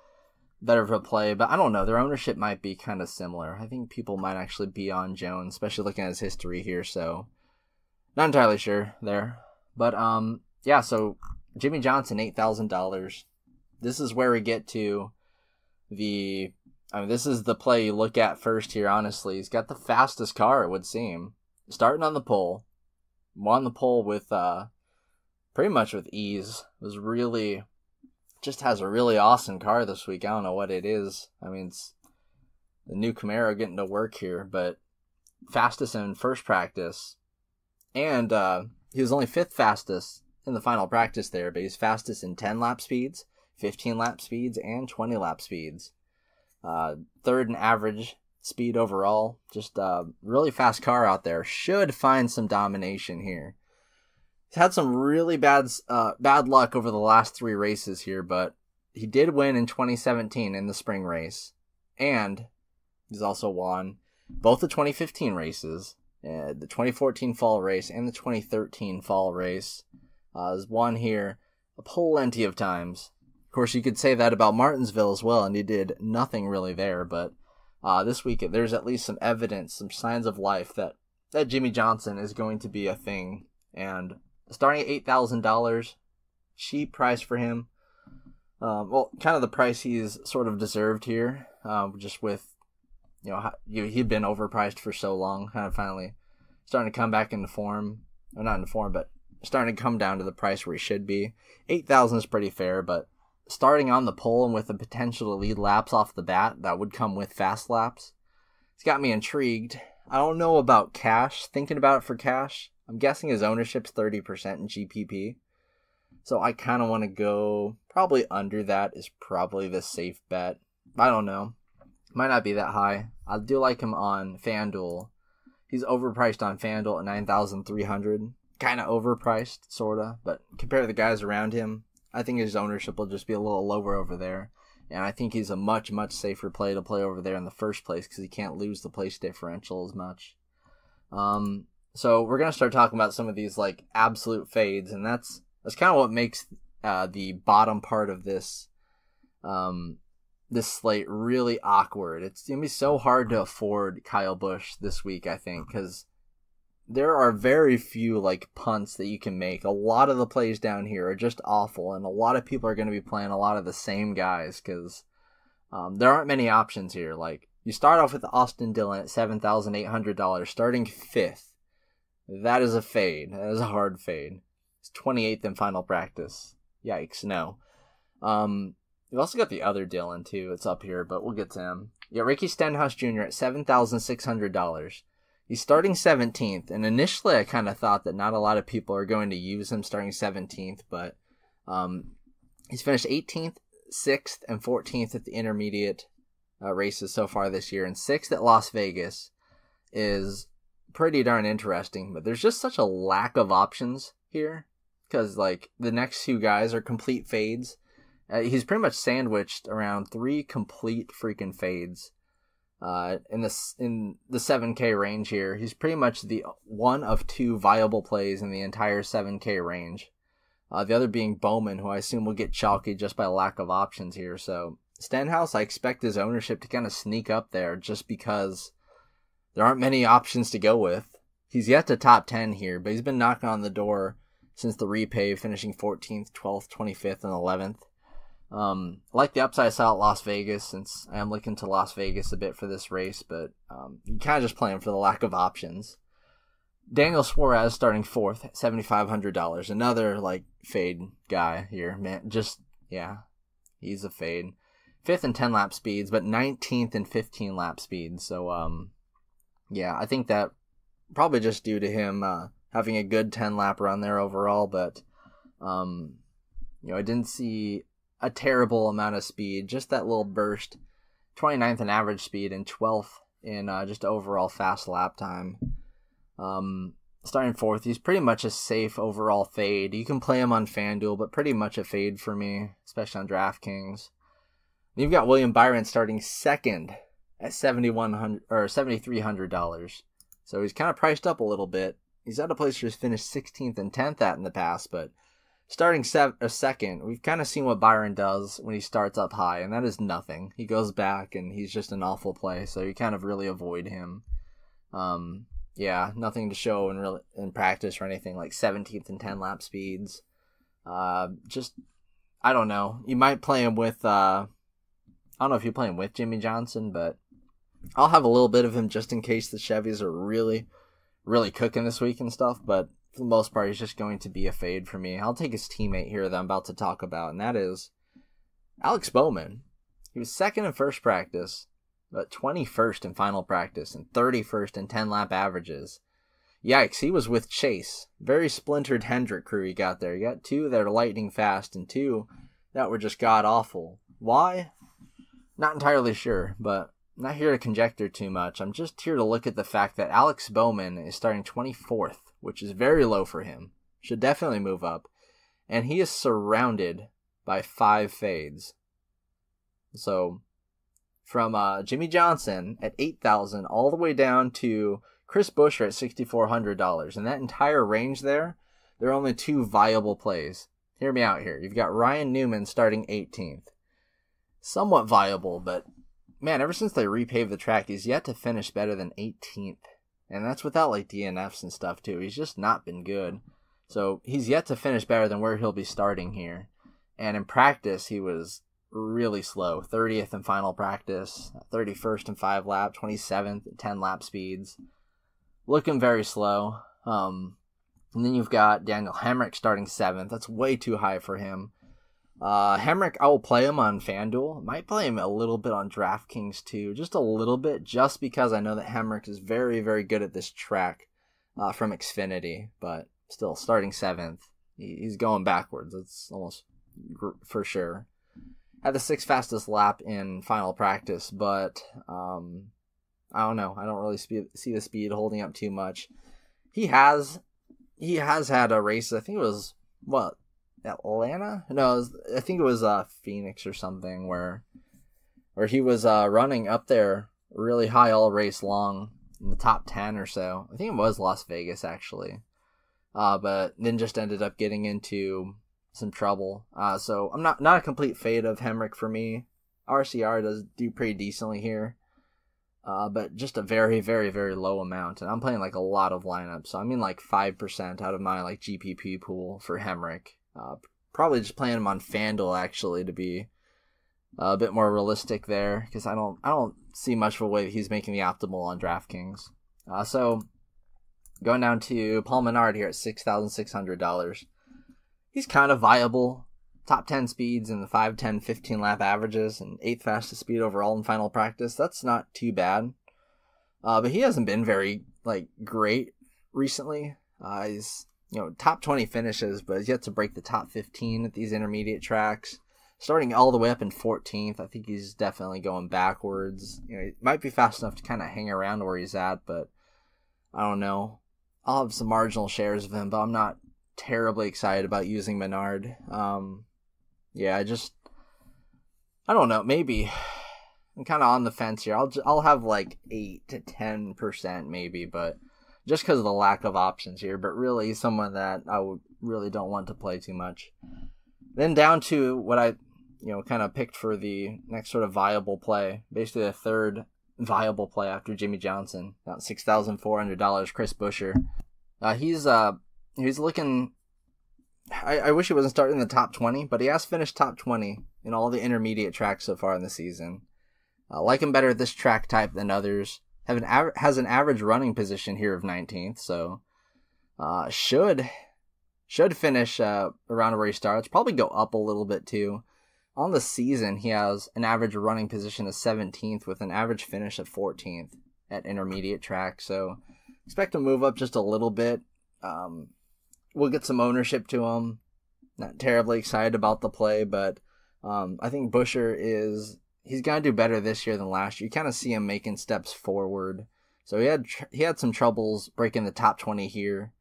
better of a play, but I don't know. Their ownership might be kind of similar. I think people might actually be on Jones, especially looking at his history here, so not entirely sure there. But so Jimmy Johnson, $8,000. This is where we get to this is the play you look at first here, honestly. He's got the fastest car, it would seem. Starting on the pole. Won the pole with, pretty much with ease. Just has a really awesome car this week. I don't know what it is. It's the new Camaro getting to work here, but fastest in first practice. And he was only 5th fastest in the final practice there, but he's fastest in 10 lap speeds, 15 lap speeds, and 20 lap speeds. 3rd in average speed overall. Just a really fast car out there. Should find some domination here. He's had some really bad luck over the last 3 races here, but he did win in 2017 in the spring race. And he's also won both the 2015 races, the 2014 fall race, and the 2013 fall race. Has won here plenty of times. Of course, you could say that about Martinsville as well, and he did nothing really there, but this week there's at least some evidence, some signs of life that Jimmy Johnson is going to be a thing. And starting at $8,000, cheap price for him. Kind of the price he's sort of deserved here, just with, he'd been overpriced for so long, kind of finally starting to come back into form. Or not into form, but starting to come down to the price where he should be. $8,000 is pretty fair, but starting on the pole and with the potential to lead laps off the bat, that would come with fast laps. It's got me intrigued. I don't know about cash. Thinking about it for cash, I'm guessing his ownership's 30% in GPP. So I kind of want to go probably under that is probably the safe bet. I don't know. Might not be that high. I do like him on FanDuel. He's overpriced on FanDuel at $9,300. Kind of overpriced, sort of. But compared to the guys around him, I think his ownership will just be a little lower over there. And I think he's a much, much safer play to play over there in the first place because he can't lose the place differential as much. So we're going to start talking about some of these like absolute fades. And that's kind of what makes the bottom part of this this slate really awkward. It's going to be so hard to afford Kyle Busch this week, I think, because there are very few like punts that you can make. A lot of the plays down here are just awful, and a lot of people are going to be playing a lot of the same guys because there aren't many options here. Like, you start off with Austin Dillon at $7,800, starting 5th. That is a fade. That is a hard fade. It's 28th in final practice. Yikes, no. You've also got the other Dillon too. It's up here, but we'll get to him. You got Ricky Stenhouse Jr. at $7,600. He's starting 17th, and initially I kind of thought that not a lot of people are going to use him starting 17th, but he's finished 18th, 6th, and 14th at the intermediate races so far this year, and 6th at Las Vegas is pretty darn interesting, but there's just such a lack of options here, because like the next 2 guys are complete fades. He's pretty much sandwiched around 3 complete freaking fades. In the 7K range here, he's pretty much the one of 2 viable plays in the entire 7K range. The other being Bowman, who I assume will get chalky just by lack of options here. So Stenhouse, I expect his ownership to kind of sneak up there just because there aren't many options to go with. He's yet to top 10 here, but he's been knocking on the door since the repave, finishing 14th, 12th, 25th, and 11th. I like the upside I saw at Las Vegas, since I am looking to Las Vegas a bit for this race, but you kind of just play him for the lack of options. Daniel Suarez starting 4th, $7,500. Another like fade guy here, man. Just, yeah, he's a fade. 5th in 10 lap speeds, but 19th in 15 lap speeds. So, yeah, I think that probably just due to him having a good 10 lap run there overall, but I didn't see a terrible amount of speed, just that little burst. 29th in average speed and 12th in just overall fast lap time. Starting 4th, he's pretty much a safe overall fade. You can play him on FanDuel, but pretty much a fade for me, especially on DraftKings. You've got William Byron starting 2nd at $7,300. So he's kind of priced up a little bit. He's at a place where he's finished 16th and 10th at in the past, but starting 2nd, we've kind of seen what Byron does when he starts up high, and that is nothing. He goes back, and he's just an awful play, so you kind of really avoid him. Yeah, nothing to show in practice or anything, like 17th and 10 lap speeds. Just, I don't know. You might play him with, I don't know if you play him with Jimmy Johnson, but I'll have a little bit of him just in case the Chevys are really, really cooking this week and stuff. But for the most part, he's just going to be a fade for me. I'll take his teammate here that I'm about to talk about, and that is Alex Bowman. He was second in first practice, but 21st in final practice, and 31st in 10-lap averages. Yikes, he was with Chase. Very splintered Hendrick crew he got there. You got two that are lightning fast, and two that were just god-awful. Why? Not entirely sure, but I'm not here to conjecture too much. I'm just here to look at the fact that Alex Bowman is starting 24th, which is very low for him. Should definitely move up. And he is surrounded by 5 fades. So, from Jimmy Johnson at $8,000 all the way down to Chris Buescher at $6,400. In that entire range there are only 2 viable plays. Hear me out here. You've got Ryan Newman starting 18th. Somewhat viable, but man, ever since they repaved the track, he's yet to finish better than 18th. And that's without like DNFs and stuff too. He's just not been good. So he's yet to finish better than where he'll be starting here. And in practice, he was really slow. 30th in final practice, 31st in 5 lap, 27th at 10 lap speeds. Looking very slow. And then you've got Daniel Hemrick starting 7th. That's way too high for him. Hemrick, I will play him on FanDuel. Might play him a little bit on DraftKings too. Just a little bit, just because I know that Hemrick is very, very good at this track from Xfinity. But still, starting 7th. He's going backwards. That's almost for sure. Had the 6th fastest lap in final practice, but I don't know. I don't really see the speed holding up too much. He has had a race. I think it was Atlanta? No, I think it was Phoenix or something where he was running up there really high all race long in the top 10 or so. I think it was Las Vegas actually, but then just ended up getting into some trouble. So I'm not a complete fade of Hemrick for me. RCR does do pretty decently here, but just a very, very, very low amount. And I'm playing like a lot of lineups, so I mean like 5% out of my like GPP pool for Hemrick. Probably just playing him on FanDuel actually to be a bit more realistic there, because I don't see much of a way that he's making the optimal on DraftKings. So going down to Paul Menard here at $6,600. He's kind of viable. Top 10 speeds in the 5, 10, 15 lap averages, and 8th fastest speed overall in final practice. That's not too bad. But he hasn't been very great recently. He's top 20 finishes, but he's yet to break the top 15 at these intermediate tracks. Starting all the way up in 14th, I think he's definitely going backwards. He might be fast enough to kind of hang around where he's at, but I don't know. I'll have some marginal shares of him, but I'm not terribly excited about using Menard. Yeah, I don't know. Maybe I'm kind of on the fence here. I'll have like 8 to 10% maybe, but just because of the lack of options here. But really, someone that I really don't want to play too much. Then down to what I kind of picked for the next sort of viable play, basically the third viable play after Jimmy Johnson. About $6,400. Chris Buescher. He's looking. I wish he wasn't starting in the top 20, but he has finished top 20 in all the intermediate tracks so far in the season. I like him better at this track type than others. Has an average running position here of 19th, so should finish around where he starts. Probably go up a little bit too. On the season, he has an average running position of 17th with an average finish of 14th at intermediate track. So expect to move up just a little bit. We'll get some ownership to him. Not terribly excited about the play, but I think Buescher he's going to do better this year than last year. You kind of see him making steps forward. So he had some troubles breaking the top 20 here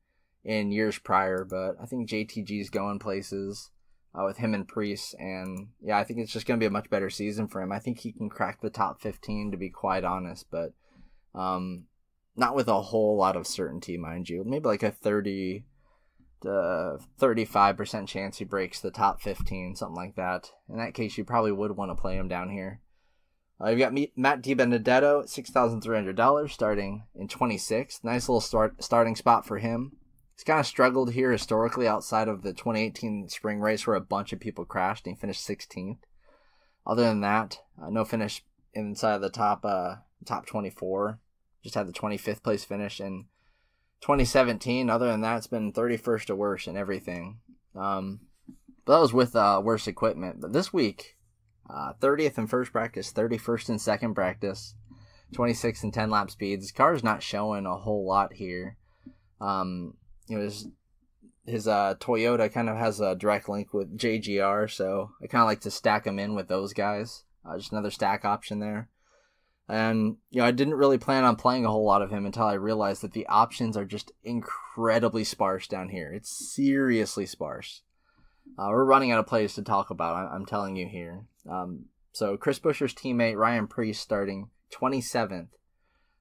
in years prior, but I think JTG's going places with him and Priest, and yeah, I think it's just going to be a much better season for him. I think he can crack the top 15, to be quite honest, but not with a whole lot of certainty, mind you. Maybe like a 30 to 35% chance he breaks the top 15, something like that. In that case, you probably would want to play him down here. You've got Matt DiBenedetto at $6,300 starting in 26th. Nice little starting spot for him. He's kind of struggled here historically outside of the 2018 spring race where a bunch of people crashed and he finished 16th. Other than that, no finish inside of the top 24. Just had the 25th place finish in 2017. Other than that, it's been 31st or worse in everything. But that was with worse equipment. But this week, 30th in first practice, 31st in second practice, 26th in 10 lap speeds. His car's not showing a whole lot here. His Toyota kind of has a direct link with JGR, so I kind of like to stack him in with those guys. Just another stack option there. And, I didn't really plan on playing a whole lot of him until I realized that the options are just incredibly sparse down here. It's seriously sparse. We're running out of plays to talk about, I'm telling you here. So Chris Buescher's teammate, Ryan Preece, starting 27th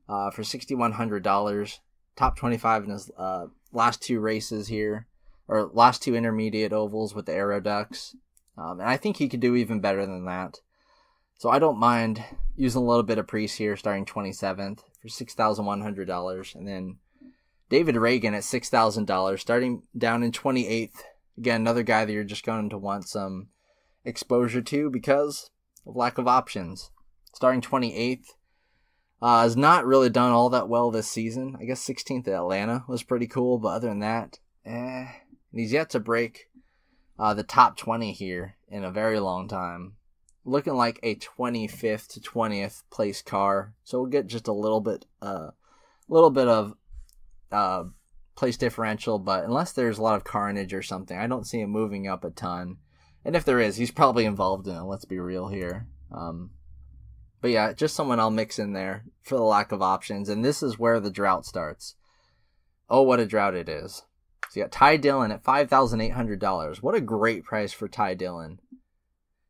for $6,100. Top 25 in his last two races here, or last two intermediate ovals with the Aero Ducks. And I think he could do even better than that. So I don't mind using a little bit of Preece here, starting 27th for $6,100. And then David Reagan at $6,000, starting down in 28th. Again, another guy that you're just going to want some exposure to because of lack of options. Starting 28th. Has not really done all that well this season. I guess 16th at Atlanta was pretty cool, but other than that, And he's yet to break the top 20 here in a very long time. Looking like a 25th to 20th place car. So we'll get just a little bit of place differential, but unless there's a lot of carnage or something, I don't see him moving up a ton. And if there is, he's probably involved in it, let's be real here. But yeah, just someone I'll mix in there for the lack of options. And this is where the drought starts. Oh, what a drought it is. So you got Ty Dillon at $5,800. What a great price for Ty Dillon.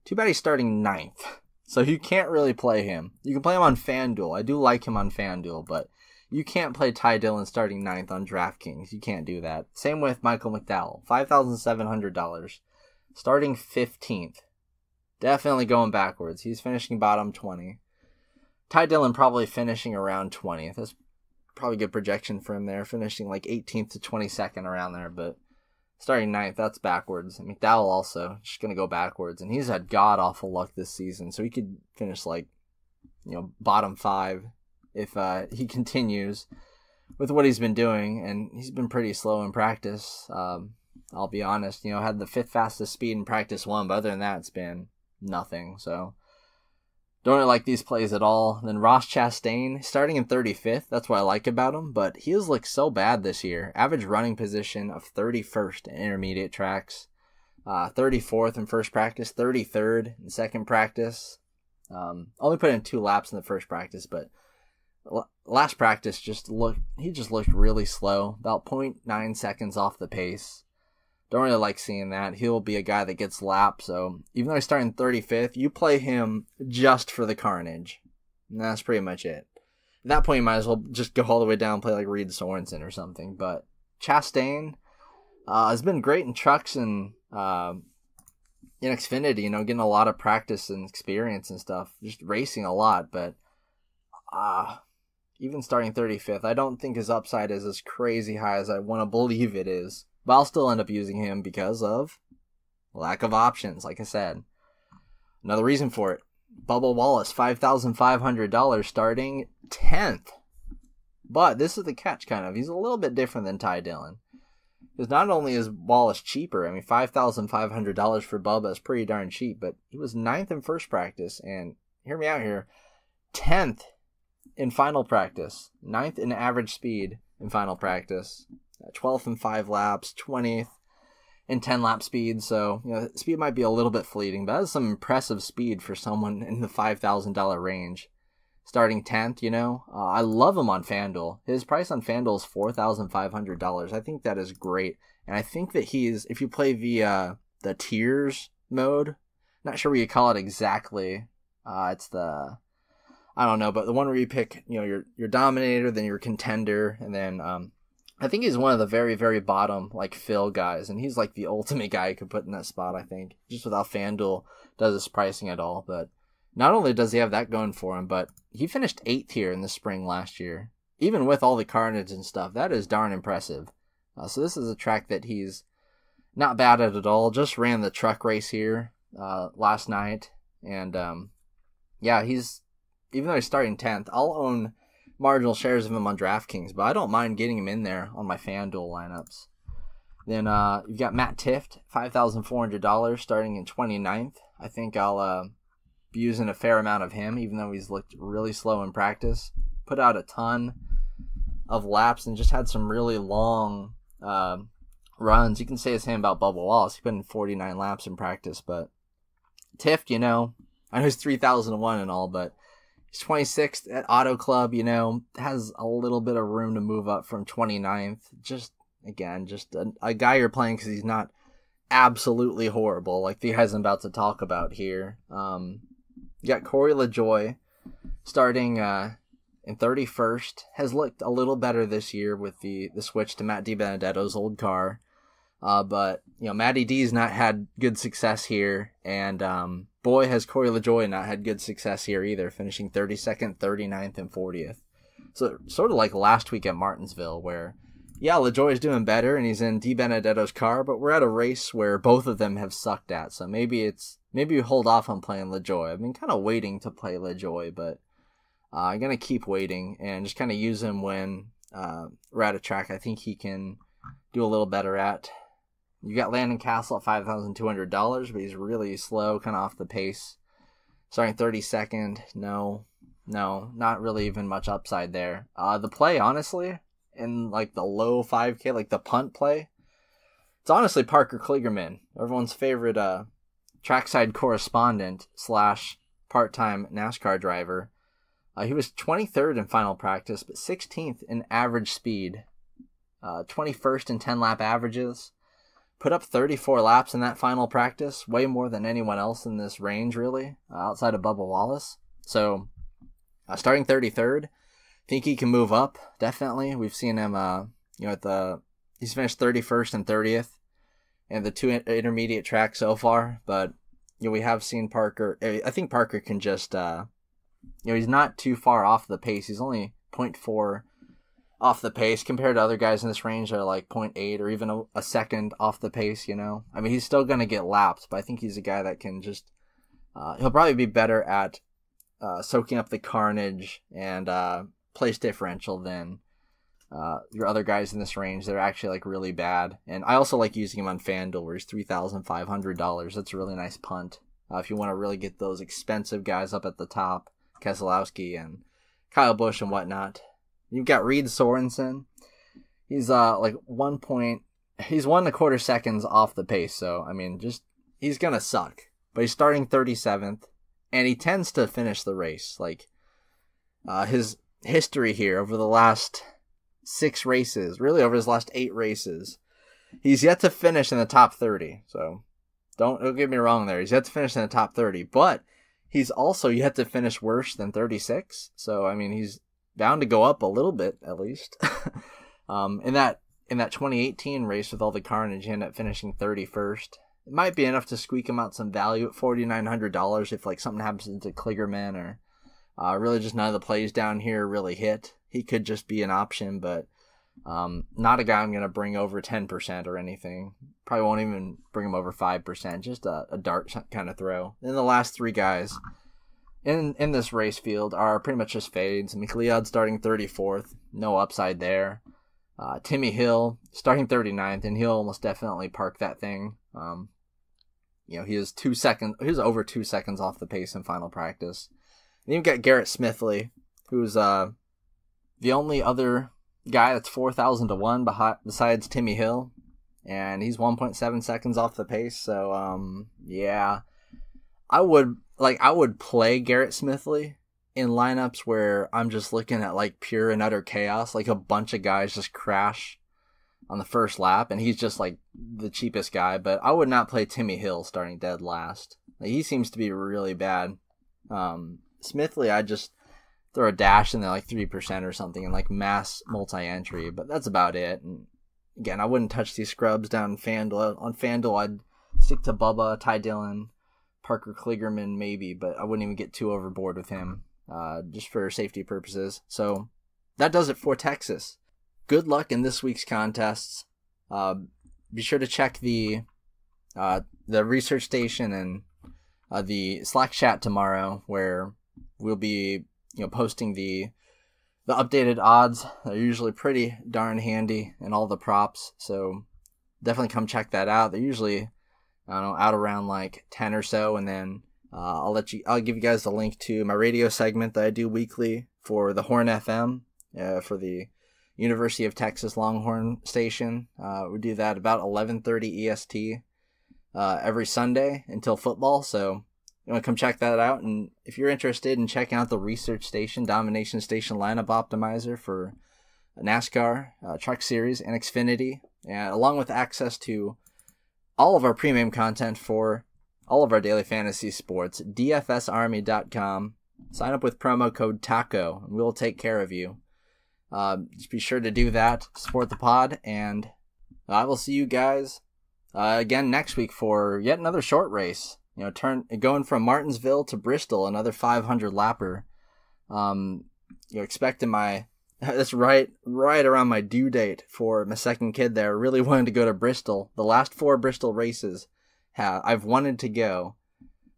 Too bad he's starting 9th. So you can't really play him. You can play him on FanDuel. I do like him on FanDuel, but you can't play Ty Dillon starting 9th on DraftKings. You can't do that. Same with Michael McDowell. $5,700. Starting 15th. Definitely going backwards. He's finishing bottom 20. Ty Dillon probably finishing around 20th. That's probably a good projection for him there. Finishing like 18th to 22nd around there. But starting 9th, that's backwards. And McDowell also just going to go backwards. And he's had god-awful luck this season. So he could finish like, bottom 5 if he continues with what he's been doing. And he's been pretty slow in practice. I'll be honest. Had the 5th fastest speed in practice 1. But other than that, it's been nothing. So don't really like these plays at all. Then Ross Chastain starting in 35th. That's what I like about him, but he has looked so bad this year. Average running position of 31st in intermediate tracks, 34th in first practice, 33rd in second practice. Only put in 2 laps in the first practice, but last practice he just looked really slow, about 0.9 seconds off the pace. Don't really like seeing that. He'll be a guy that gets lapped. So even though he's starting 35th, you play him just for the carnage. And that's pretty much it. At that point, you might as well just go all the way down and play like Reed Sorensen or something. But Chastain has been great in trucks and in Xfinity, getting a lot of practice and experience and stuff. Just racing a lot. But even starting 35th, I don't think his upside is as crazy high as I want to believe it is. But I'll still end up using him because of lack of options, like I said. Another reason for it, Bubba Wallace, $5,500, starting 10th. But this is the catch, kind of. He's a little bit different than Ty Dillon. Because not only is Wallace cheaper, $5,500 for Bubba is pretty darn cheap, but he was 9th in first practice, and hear me out here, 10th in final practice, 9th in average speed in final practice. 12th in 5 laps, 20th in 10 lap speed. So, speed might be a little bit fleeting, but that's some impressive speed for someone in the $5,000 range. Starting 10th, I love him on FanDuel. His price on FanDuel is $4,500. I think that is great. And I think that if you play the tiers mode, not sure what you call it exactly. It's the, I don't know, but the one where you pick, your dominator, then your contender, and then, I think he's one of the very, very bottom, Phil guys, and he's the ultimate guy you could put in that spot, I think, just with how FanDuel does his pricing at all. But not only does he have that going for him, but he finished 8th here in the spring last year. Even with all the carnage and stuff, that is darn impressive. So this is a track that he's not bad at all. Just ran the truck race here last night. And yeah, even though he's starting 10th, I'll own marginal shares of him on DraftKings, but I don't mind getting him in there on my FanDuel lineups. Then you've got Matt Tifft, $5,400 starting in 29th. I think I'll be using a fair amount of him, even though he's looked really slow in practice. Put out a ton of laps and just had some really long runs. You can say the same about Bubba Wallace. He put in 49 laps in practice, but Tifft, I know he's 3,001 and all, but he's 26th at Auto Club, has a little bit of room to move up from 29th. Just a guy you're playing because he's not absolutely horrible like the guys I'm about to talk about here. You got Corey LaJoie starting in 31st. Has looked a little better this year with the switch to Matt DiBenedetto's old car. But, Matty D's not had good success here. And boy, has Corey LaJoie not had good success here either, finishing 32nd, 39th, and 40th. So sort of like last week at Martinsville where, yeah, LaJoie is doing better and he's in DiBenedetto's car, but we're at a race where both of them have sucked at. So maybe you hold off on playing LaJoie. I've been kind of waiting to play LaJoie, but I'm going to keep waiting and just kind of use him when we're at a track I think he can do a little better at. You got Landon Castle at $5,200, but he's really slow, kind of off the pace. Starting 32nd, no, not really even much upside there. The play, honestly, in like the low 5K, like the punt play, it's honestly Parker Kligerman, everyone's favorite trackside correspondent / part-time NASCAR driver. He was 23rd in final practice, but 16th in average speed, 21st in 10-lap averages. Put up 34 laps in that final practice, way more than anyone else in this range, really, outside of Bubba Wallace. So, starting 33rd, think he can move up, definitely. We've seen him, he's finished 31st and 30th in the two intermediate tracks so far, but, we have seen Parker. I think Parker can just, he's not too far off the pace. He's only 0.4 off the pace compared to other guys in this range that are like 0.8 or even a second off the pace, I mean, he's still going to get lapped, but I think he's a guy that can just, he'll probably be better at soaking up the carnage and place differential than your other guys in this range. They're actually like really bad. And I also like using him on FanDuel where he's $3,500. That's a really nice punt. If you want to really get those expensive guys up at the top, Keselowski and Kyle Busch and whatnot. You've got Reed Sorensen. He's like 1.25 seconds off the pace. So, I mean, he's going to suck. But he's starting 37th. And he tends to finish the race. Like, his history here over the last 6 races, really over his last 8 races, he's yet to finish in the top 30. So, don't get me wrong there. He's yet to finish in the top 30. But he's also yet to finish worse than 36. So, I mean, he's bound to go up a little bit at least. In that 2018 race with all the carnage, he ended up finishing 31st. It might be enough to squeak him out some value at $4,900 if like something happens to Kligerman or really just none of the plays down here really hit. He could just be an option, but not a guy I'm going to bring over 10% or anything. Probably won't even bring him over 5%. Just a dart kind of throw. Then the last 3 guys in this race field are pretty much just fades. McLeod starting 34th, no upside there. Timmy Hill starting 39th, and he'll almost definitely park that thing. He is 2 seconds. He was over 2 seconds off the pace in final practice. And you've got Garrett Smithley, who's the only other guy that's 4,000 to 1 besides Timmy Hill, and he's 1.7 seconds off the pace. So yeah, I would play Garrett Smithley in lineups where I'm just looking at like pure and utter chaos, like a bunch of guys just crash on the first lap, and he's just like the cheapest guy. But I would not play Timmy Hill starting dead last. Like, he seems to be really bad. Smithley, I just throw a dash in there like 3% or something and like mass multi-entry, but that's about it. And again, I wouldn't touch these scrubs down in FanDuel. On FanDuel, I'd stick to Bubba, Ty Dillon, Parker Kligerman maybe, but I wouldn't even get too overboard with him, just for safety purposes. So that does it for Texas. Good luck in this week's contests. Be sure to check the research station and the Slack chat tomorrow, where we'll be posting the updated odds. They're usually pretty darn handy, and all the props. So definitely come check that out. They're usually, I don't know, out around like 10 or so, and then I'll give you guys the link to my radio segment that I do weekly for the Horn FM, for the University of Texas Longhorn station. We do that about 11:30 EST every Sunday until football. So you want to come check that out. And if you're interested in checking out the research station, Domination Station lineup optimizer for NASCAR, Truck Series, and Xfinity, and along with access to all of our premium content for all of our daily fantasy sports, DFSArmy.com. Sign up with promo code TACO, and we'll take care of you. Just be sure to do that, support the pod, and I will see you guys again next week for yet another short race. Going from Martinsville to Bristol, another 500 lapper. Expecting that's right around my due date for my second kid there. Really wanted to go to Bristol. The last 4 Bristol races I've wanted to go,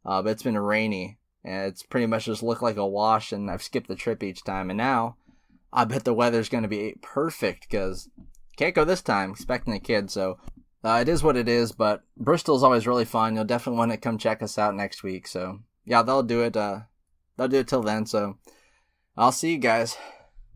but it's been rainy, and it's pretty much just looked like a wash, and I've skipped the trip each time. And now I bet the weather's going to be perfect, because can't go this time, expecting a kid. So it is what it is, but Bristol's always really fun. You'll definitely want to come check us out next week. So yeah, they'll do it. They'll do it till then. So I'll see you guys.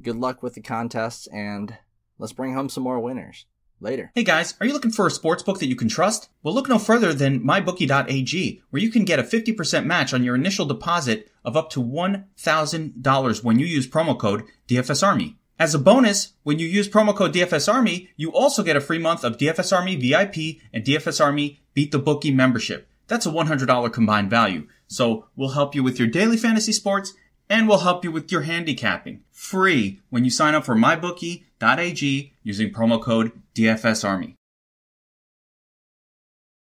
Good luck with the contests, and let's bring home some more winners. Later. Hey guys, are you looking for a sportsbook that you can trust? Well, look no further than mybookie.ag, where you can get a 50% match on your initial deposit of up to $1,000 when you use promo code DFSArmy. As a bonus, when you use promo code DFSArmy, you also get a free month of DFS Army VIP and DFS Army Beat the Bookie membership. That's a $100 combined value. So we'll help you with your daily fantasy sports, and we'll help you with your handicapping. Free when you sign up for mybookie.ag using promo code DFSArmy.